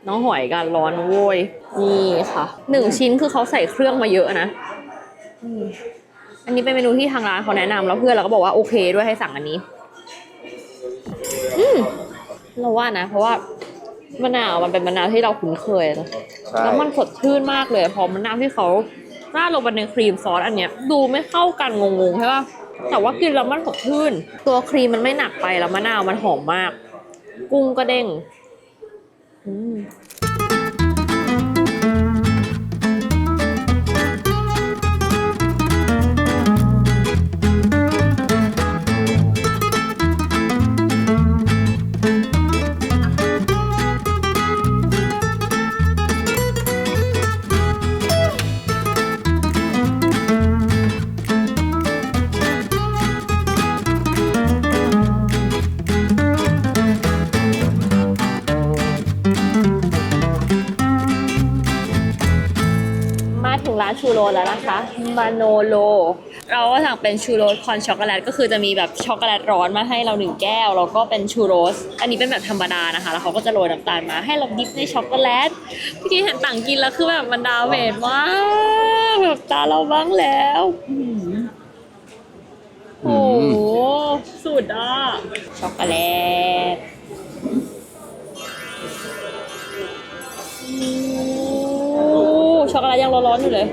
น้องหอยกันร้อนโว้ยนี่ค่ะ1 ชิ้นคือเขาใส่เครื่องมาเยอะนะอันนี้เป็นเมนูที่ทางร้านเขาแนะนำแล้วเพื่อนเราก็บอกว่าโอเคด้วยให้สั่งอันนี้เราว่านะเพราะว่ามะนาวมันเป็นมะนาวที่เราคุ้นเคยนะแล้วมันสดชื่นมากเลยพอมะนาวที่เขาราดลงไปในครีมซอสอันเนี้ยดูไม่เข้ากันงงๆใช่ป่ะแต่ว่ากินแล้วมันสดชื่นตัวครีมมันไม่หนักไปแล้วมะนาวมันหอมมากกุ้งก็เด้ง โรสแล้วนะคะมาโนโลเราก็สั่งเป็นชูโรสคอนช็อกโกแลตก็คือจะมีแบบช็อกโกแลตร้อนมาให้เรา1แก้วแล้วก็เป็นชูโรสอันนี้เป็นแบบธรรมดานะคะแล้วเขาก็จะโรยน้ำตาลมาให้เราดิปในช็อกโกแลตเมื่อกี้เห็นต่างกินแล้วคือแบบมันดาเมจมากแบบตาเราบ้างแล้วโอ้โหสุดอ่ะช็อกโกแลตช็อกโกแลตยังร้อนๆอยู่เลย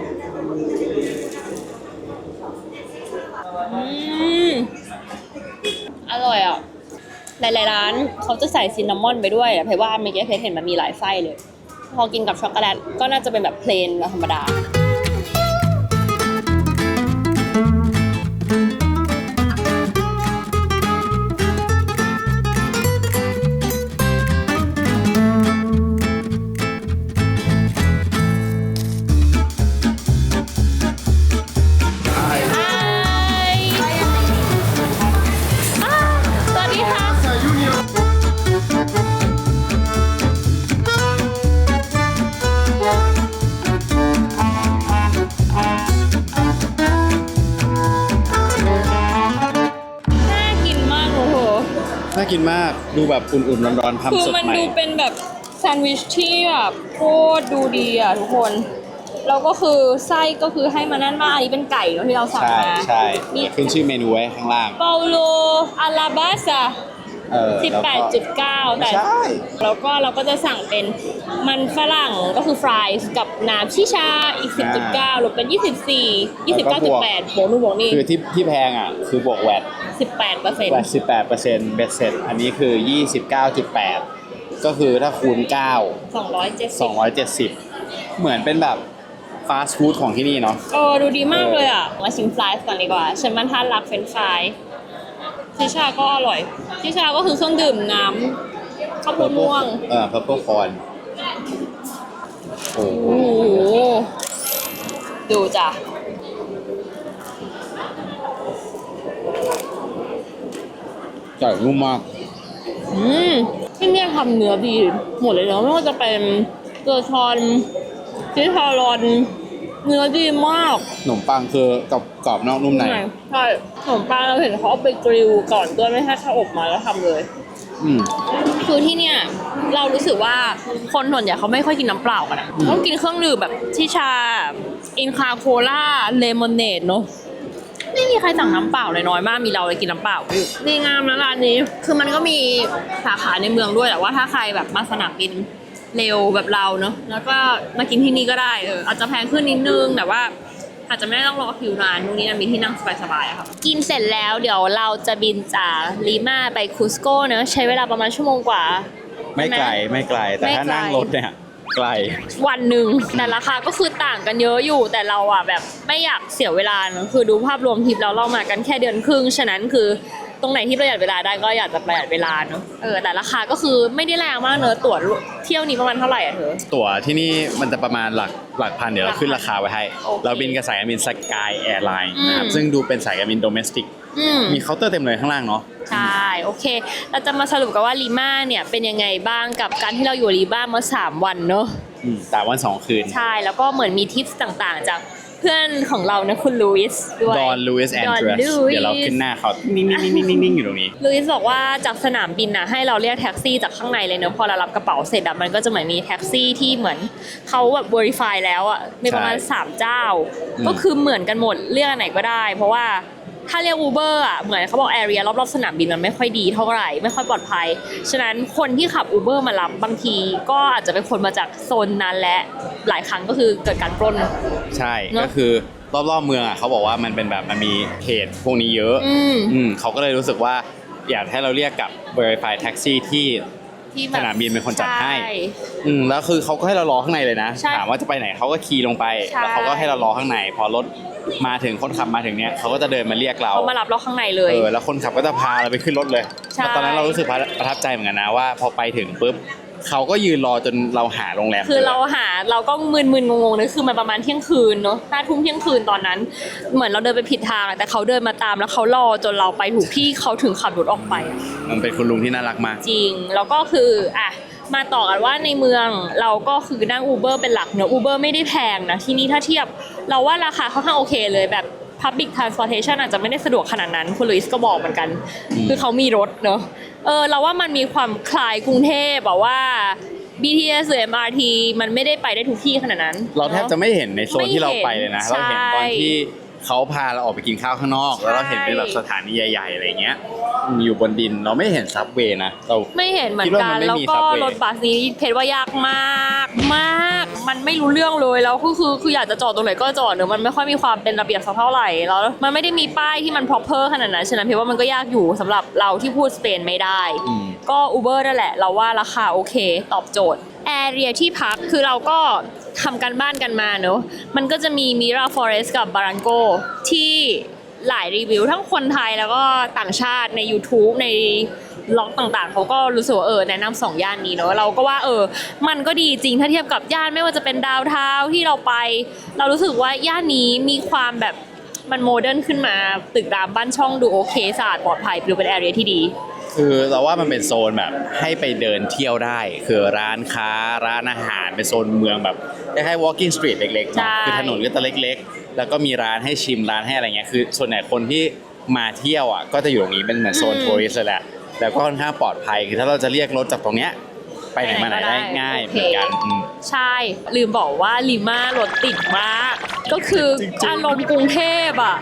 อร่อยอ่ะหลายๆร้านเขาจะใส่ซินนามอนไปด้วยเพราะว่าเมื่อกี้เพชรเห็นมันมีหลายไส้เลยพอกินกับช็อกโกแลตก็น่าจะเป็นแบบเพลนธรรมดาน่ากินมากดูแบบอุ่นๆร้อนๆ คือ ทำสด มัน ใหม่ ดูเป็นแบบแซนด์วิชที่แบบโคตรดูดีอ่ะทุกคนแล้วก็คือไส้ก็คือให้มาแน่นมากอันนี้เป็นไก่เนอะที่เราสั่ง ใช่ มา ใช่ มี ขึ้นชื่อเมนูไว้ข้างล่าง เปาโลอาราบาซา แล้วก็ 18.9 แต่ ใช่ แล้วก็เราก็จะสั่งเป็นมันฝรั่งก็คือฟรายส์กับน้ำชิชาอีก 10.9 รวมเป็น 24 29.8 บวกนู่นบวกนี่ คือที่แพงอ่ะคือบวกแวด 18% แวด18%เบ็ดเสร็จอันนี้คือ 29.8 ก็คือถ้าคูณ 9 270 เหมือนเป็นแบบฟาสต์ฟู้ดของที่นี่เนาะ ดูดีมากเลยอ่ะมาชิมฟรายส์ก่อนดีกว่าฉันมันท่านรักเฟรนช์ฟรายชิชาก็อร่อยชิชาก็คือเครื่องดื่มน้ำข้าวโพดม่วง purple corn โอ้โห โอ้โหดูจ้ะ ไก่นุ่มมาก ที่เนี่ยทำเนื้อดีหมดเลยเนาะไม่ว่าจะเป็นเกลือชอนชิชารอนเนื้อดีมาก ขนมปังคือกรอบนอกนุ่มใน ใช่ขนมปังเราเห็นเขาเอาไปกริลก่อนด้วยไม่ใช่แค่อบมาแล้วทำเลย คือที่เนี่ยเรารู้สึกว่าคนส่วนใหญ่เขาไม่ค่อยกินน้ำเปล่ากันอะต้องกินเครื่องดื่มแบบชิชาอินคาโคล่าเลมอนเนดเนาะไม่มีใครสั่งน้ำเปล่าเลยน้อยมากมีเราเลยกินน้ำเปล่าดีงามนะร้านนี้คือมันก็มีสาขาในเมืองด้วยแต่ว่าถ้าใครแบบมาสนามบินเร็วแบบเราเนาะแล้วก็มากินที่นี่ก็ได้อาจจะแพงขึ้นนิดนึงแต่ว่าอาจจะไม่ต้องรอคิวนานตรงนี้มีที่นั่งสบายๆครับกินเสร็จแล้วเดี๋ยวเราจะบินจากลิมาไปคุสโกเนอะใช้เวลาประมาณชั่วโมงกว่า ไม่ไกลแต่ถ้านั่งรถเนี่ยไกล วันหนึ่งแต่ราคาก็คือต่างกันเยอะอยู่แต่เราอ่ะแบบไม่อยากเสียเวลาเนอะคือดูภาพรวมทริปแล้วเรามากันแค่เดือนครึ่งฉะนั้นคือตรงไหนที่ประหยัดเวลาได้ก็อยากจะประหยัดเวลาเนอะแต่ราคาก็คือไม่ได้แรงมากเนอะตั๋วเที่ยวนี้ประมาณเท่าไหร่อ่ะเธอ ตั๋วที่นี่มันจะประมาณหลักพันเดี๋ยวเราขึ้นราคาไว้ให้ โอเค เราบินกับสายการบินสกายแอร์ไลน์นะครับซึ่งดูเป็นสายการบินโดเมสติกมีเคาน์เตอร์เต็มเลยข้างล่างเนาะ ใช่โอเคเราจะมาสรุปกันว่าลิมาเนี่ยเป็นยังไงบ้างกับการที่เราอยู่ลิมามา3 วันเนอะ 3 วัน 2 คืน ใช่แล้วก็เหมือนมีทิปต่างๆจากเพื่อนของเรานะคุณลุยส์ด้วย ดอนลูอิสแอนเดรสเดี๋ยวเราขึ้นหน้าเขานิ่งๆอยู่ตรงนี้ ลุยส์บอกว่าจากสนามบินนะให้เราเรียกแท็กซี่จากข้างในเลยเนอะพอเรารับกระเป๋าเสร็จอะมันก็จะเหมือนมีแท็กซี่ที่เหมือนเขาแบบ verify แล้วอะมีประมาณ3 เจ้า ก็คือเหมือนกันหมดเรียกอันไหนก็ได้ เพราะว่าถ้าเรียก Uber อ่ะเหมือนเขาบอก area รอบๆสนามบินมันไม่ค่อยดีเท่าไหร่ไม่ค่อยปลอดภัยฉะนั้นคนที่ขับ Uber มารับบางทีก็อาจจะเป็นคนมาจากโซนนั้นและหลายครั้งก็คือเกิดการปล้น ใช่ เนอะ ก็คือรอบๆเมืองอ่ะเขาบอกว่ามันเป็นแบบมันมีเพจพวกนี้เยอะเขาก็เลยรู้สึกว่าอยากให้เราเรียกกับ verify taxi ที่สนามบินเป็นคนจัดให้ แล้วคือเขาก็ให้เรารอข้างในเลยนะ ใช่ ถามว่าจะไปไหนเขาก็ขี่ลงไป ใช่ แล้วเขาก็ให้เรารอข้างในพอรถมาถึงคนขับมาถึงเนี้ยเขาก็จะเดินมาเรียกเรา เขามารับเราข้างในเลย แล้วคนขับก็จะพาเราไปขึ้นรถเลย ใช่ แล้วตอนนั้นเรารู้สึกประทับใจเหมือนกันนะว่าพอไปถึงปุ๊บเขาก็ยืนรอจนเราหาโรงแรม คือเราก็มึนๆงงๆนะคือมันประมาณเที่ยงคืนเนาะ5 ทุ่มเที่ยงคืนตอนนั้น เหมือนเราเดินไปผิดทางอะแต่เขาเดินมาตามแล้วเขารอจนเราไปถูกที่เขาถึงขับรถออกไปอะ มันเป็นคุณลุงที่น่ารักมาก จริงแล้วก็คือ มาต่อกันว่าในเมืองเราก็คือนั่ง Uber เป็นหลักเนอะ Uber ไม่ได้แพงนะที่นี่ถ้าเทียบเราว่าราคาค่อนข้างโอเคเลยแบบ Public Transportation อาจจะไม่ได้สะดวกขนาดนั้นคุณลุยส์ก็บอกเหมือนกันคือเขามีรถเนอะเราว่ามันมีความคล้ายกรุงเทพแบบว่า BTS หรือ MRT มันไม่ได้ไปได้ทุกที่ขนาดนั้น เราแทบจะไม่เห็นในโซนที่เราไปเลยนะ ไม่เห็น เราเห็นตอน ใช่ ที่เขาพาเราออกไปกินข้าวข้างนอก แล้วเราเห็นเป็นแบบสถานีใหญ่ๆอะไรเงี้ยอยู่บนดินเราไม่เห็นซับเวย์นะเรา ไม่เห็นเหมือน คิดว่า กั มัน นไม่ แล้ว มี ก็ subway รถบัสนี้เพจว่ายากมากมากมันไม่รู้เรื่องเลยแล้วคืออยากจะจอดตรงไหนก็จอดเนอะมันไม่ค่อยมีความเป็นระเบียบสักเท่าไหร่แล้วมันไม่ได้มีป้ายที่มัน proper ขนาดนั้นฉะนั้นเพจว่ามันก็ยากอยู่สำหรับเราที่พูดสเปนไม่ได้ ก็ Uber นั่นแหละเราว่าราคาโอเคตอบโจทย์แอเรียที่พักคือเราก็ทำกันบ้านกันมาเนอะมันก็จะมี Mira Forest กับบารันโกที่หลายรีวิวทั้งคนไทยแล้วก็ต่างชาติใน YouTube ในล็อกต่างๆเขาก็รู้สึกว่าแนะนำ2ย่านนี้เนอะเราก็ว่ามันก็ดีจริงถ้าเทียบกับย่านไม่ว่าจะเป็นดาวน์ทาวน์ที่เราไปเรารู้สึกว่าย่านนี้มีความแบบมันโมเดิร์นขึ้นมาตึกรามบ้านช่องดูโอเคสะอาดปลอดภัยดูเป็นแอเรียที่ดี คือเราว่ามันเป็นโซนแบบให้ไปเดินเที่ยวได้คือร้านค้าร้านอาหารเป็นโซนเมืองแบบคล้ายๆ walking street เล็กๆ ใช่ เนาะคือถนนก็จะเล็กๆ แล้วก็มีร้านให้ชิมร้านให้อะไรเงี้ยคือส่วนใหญ่คนที่มาเที่ยวอ่ะก็จะอยู่ตรงนี้เป็นเหมือนโซนทัวริสต์เลยแหละแล้วก็ค่อนข้างปลอดภัยคือถ้าเราจะเรียกรถจากตรงเนี้ยไปไหนมาไหนได้ง่ายเหมือนกัน ใช่ลืมบอกว่าลิมารถติดมากก็คืออารมณ์กรุงเทพอ่ะ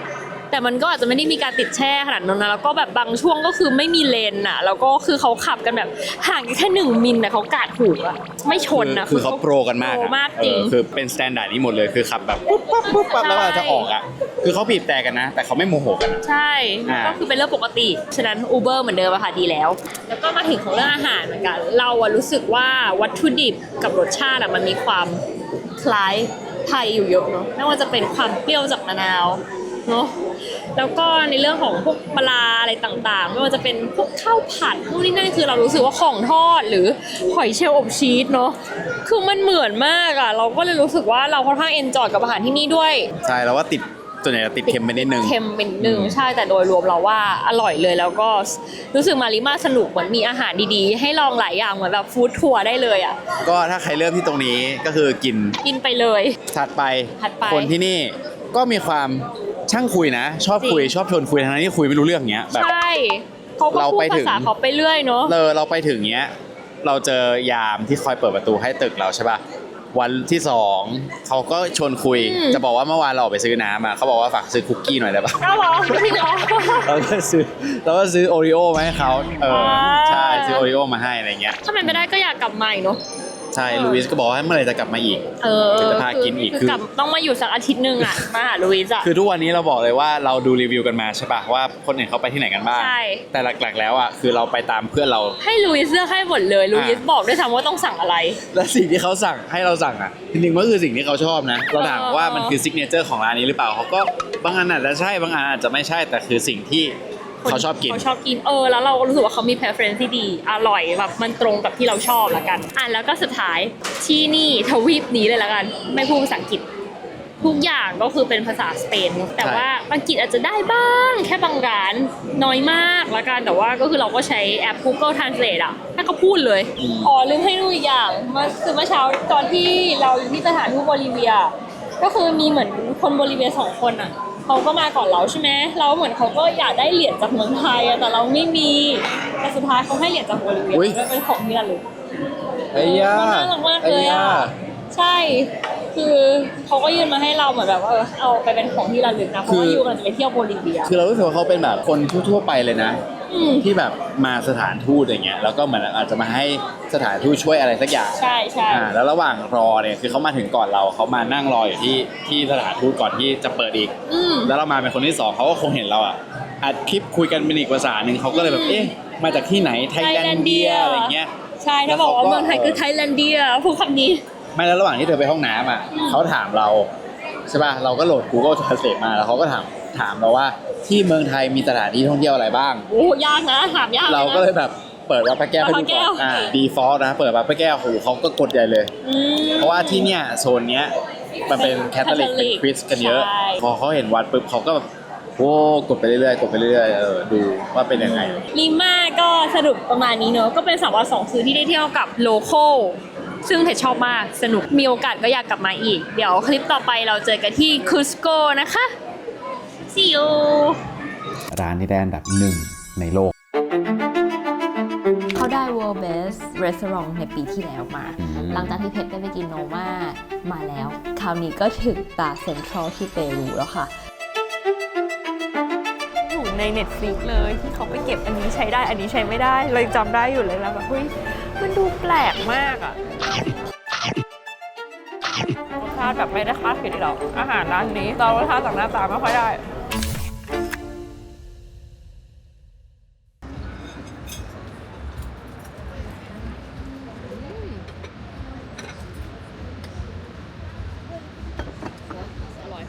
แต่มันก็อาจจะไม่ได้มีการติดแช่ขนาดนั้นนะแล้วก็แบบบางช่วงก็คือไม่มีเลนอ่ะแล้วก็คือเขาขับกันแบบห่างกันแค่1 มิลแต่เขากาดถูกอ่ะไม่ชนอ่ะ คือเขาโปรกันมาก โปร อะ มากจริง คือเป็นสแตนดาร์ดนี้หมดเลยคือขับแบบปุ๊บปั๊บปุ๊บปั๊บแล้วเวลาจะออกอ่ะคือเขาบีบแต่กันนะ แต่เขาไม่โมโหกันอะ ใช่ อ่า ก็คือเป็นเรื่องปกติฉะนั้น Uber เหมือนเดิมอะค่ะดีแล้วแล้วก็มาถึงของเรื่องอาหารเหมือนกันเราอะรู้สึกว่าวัตถุดิบกับรสชาติอะมันมีความคล้ายไทยอยู่เยอะเนาะไม่ว่าจะเป็นความเปรี้ยวจากมะนาวเนาะแล้วก็ในเรื่องของพวกปลาอะไรต่างๆไม่ว่าจะเป็นพวกข้าวผัดพวกนี้นั่นคือเรารู้สึกว่าของทอดหรือหอยเชลล์อบชีสเนาะคือมันเหมือนมากอะเราก็เลยรู้สึกว่าเราค่อนข้างเอนจอยกับอาหารที่นี่ด้วย ใช่แล้วว่าติดส่วนใหญ่จะติดเค็มไปนิดนึง เค็มเป็นหนึ่งใช่แต่โดยรวมเราว่าอร่อยเลยแล้วก็รู้สึกมาริมาสนุกเหมือนมีอาหารดีๆให้ลองหลายอย่างเหมือนแบบฟู้ดทัวร์ได้เลยอ่ะ ก็ถ้าใครเริ่มที่ตรงนี้ก็คือกิน ไปเลย ถัดไป ถัดไป คนที่นี่ก็มีความช่างคุยนะ ชอบคุย จริง ชอบชวนคุยทั้งที่คุยไม่รู้เรื่องเงี้ยแบบ ใช่เขาก็ เรา พูด ไปถึ ภาง ษาเขาไปเรื่อยเนาะ เราไปถึงเงี้ยเราเจอยามที่คอยเปิดประตูให้ตึกเราใช่ป่ะวันที่2เขาก็ชวนคุยจะบอกว่าเมื่อวานเราออกไปซื้อน้ำอ่ะเขาบอกว่าฝากซื้อคุกกี้หน่อยได้ป่ะ ก็เหรอจริงเหรอ เราก็ซื้อโอริโอมาให้เขาใช่ซื้อโอริโอมาให้อะไรเงี้ย ถ้าเป็นไม่ได้ก็อยากกลับมาอีกเนาะ ใช่ลูอิสก็บอกว่าเมื่อไหร่จะกลับมาอีก จะพากินอีก คือกลับต้องมาอยู่สักอาทิตย์หนึงอ่ะมาหาลุยส์อ่ะ คือทุกวันนี้เราบอกเลยว่าเราดูรีวิวกันมาใช่ป่ะว่าคนอื่นเขาไปที่ไหนกันบ้าง ใช่ แต่หลักๆแล้วอ่ะคือเราไปตามเพื่อนเรา ให้ลุยส์เลือกให้หมดเลยลุยส์บอกด้วยซ้ำว่าต้องสั่งอะไร และสิ่งที่เขาสั่งให้เราสั่งอ่ะจริงๆมันก็คือสิ่งที่เขาชอบนะเราถามว่ามันคือซิกเนเจอร์ของร้านนี้หรือเปล่าเขาก็บางอันอาจจะใช่บางอันอาจจะไม่ใช่แต่คือสิ่งที่เขาชอบกิน เขาชอบกินแล้วเราก็รู้สึกว่าเขามี preference ที่ดีอร่อยแบบมันตรงกับที่เราชอบละกันแล้วก็สุดท้ายที่นี่ทวีปนี้เลยละกันไม่พูดภาษาอังกฤษทุกอย่างก็คือเป็นภาษาสเปนแต่ว่าอังกฤษอาจจะได้บ้างแค่บางร้านน้อยมากละกันแต่ว่าก็คือเราก็ใช้แอป Google Translate อ่ะให้เขาพูดเลยลืมให้ดูอีกอย่างเมื่อเช้าตอนที่เราอยู่ที่สถานทูตโบลิเวียก็คือมีเหมือนคนโบลิเวีย2 คนอ่ะเขาก็มาก่อนเราใช่ไหมเราเหมือนเขาก็อยากได้เหรียญจากเมืองไทยอะแต่เราไม่มีแต่สุดท้ายเขาให้เหรียญจากโบลิเวียเป็นของที่ระลึก ไอ้ย่า น่ารักมากเลยอ่ะใช่คือเขาก็ยื่นมาให้เราเหมือนแบบว่าเอาไปเป็นของที่ระลึกนะเพราะว่ายูกำลังจะไปเที่ยวโบลิเวีย คือเรารู้สึกว่าเขาเป็นแบบคนทั่วๆไปเลยนะ ที่แบบมาสถานทูตอย่างเงี้ยแล้วก็เหมือนอาจจะมาให้สถานทูตช่วยอะไรสักอย่าง ใช่ใช่ แล้วระหว่างรอเนี่ยคือเขามาถึงก่อนเราเขามานั่งรออยู่ที่สถานทูตก่อนที่จะเปิดอีกแล้วเรามาเป็นคนที่2เขาก็คงเห็นเราอ่ะอัดคลิปคุยกันเป็นอีกภาษาหนึ่งเขาก็เลยแบบเอ๊ะมาจากที่ไหนไทยแลนเดียอะไรเงี้ย ใช่ถ้าบอกว่าเมืองไทยคือไทยแลนเดียพูดคำนี้ ไม่แล้วระหว่างที่เธอไปห้องน้ำอ่ะเขาถามเราใช่ป่ะเราก็โหลด Google Translate มาแล้วเขาก็ถามเราว่าที่เมืองไทยมีสถานที่ท่องเที่ยวอะไรบ้าง โอ้ยากนะถามยากนะ เราก็เลยแบบเปิดวัดพระแก้วให้ดูก่อนdefault นะเปิดวัดพระแก้วโหเขาก็กดใหญ่เลย เพราะว่าที่เนี่ยโซนเนี้ยมันเป็นแคทอลิกเป็นคริสต์กันเยอะ พอเขาเห็นวัดปุ๊บเขาก็แบบ โอ้กดไปเรื่อยๆกดไปเรื่อยๆดูว่าเป็นยังไง ลิม่าก็สรุปประมาณนี้เนอะก็เป็น3 วัน 2 คืนที่ได้เที่ยวกับโลคอลซึ่งเพชรชอบมากสนุกมีโอกาสก็อยากกลับมาอีก เดี๋ยวคลิปต่อไปเราเจอกันที่คุสโกนะคะ See you ร้านที่ได้อันดับ1ในโลก เขาได้ World Best Restaurant ในปีที่แล้วมา หลังจากที่เพชรได้ไปกินโนมามาแล้ว คราวนี้ก็ถึงตาเซ็นทรัลที่เปรูแล้วค่ะ อยู่ใน Netflix เลยที่เขาไปเก็บอันนี้ใช้ได้อันนี้ใช้ไม่ได้เลยจำได้อยู่เลยแล้วแบบเฮ้ยมันดูแปลกมากอะรสชาติแบบไม่ได้คาดคิดหรอกอาหารร้านนี้ตอนรสชาติจากหน้าตาไม่ค่อยได้ อร่อย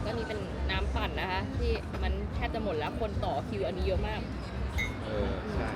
ก็นี่เป็นน้ำปั่นนะคะ ที่มันแทบจะหมดแล้วคนต่อคิวอันนี้เยอะมาก ใช่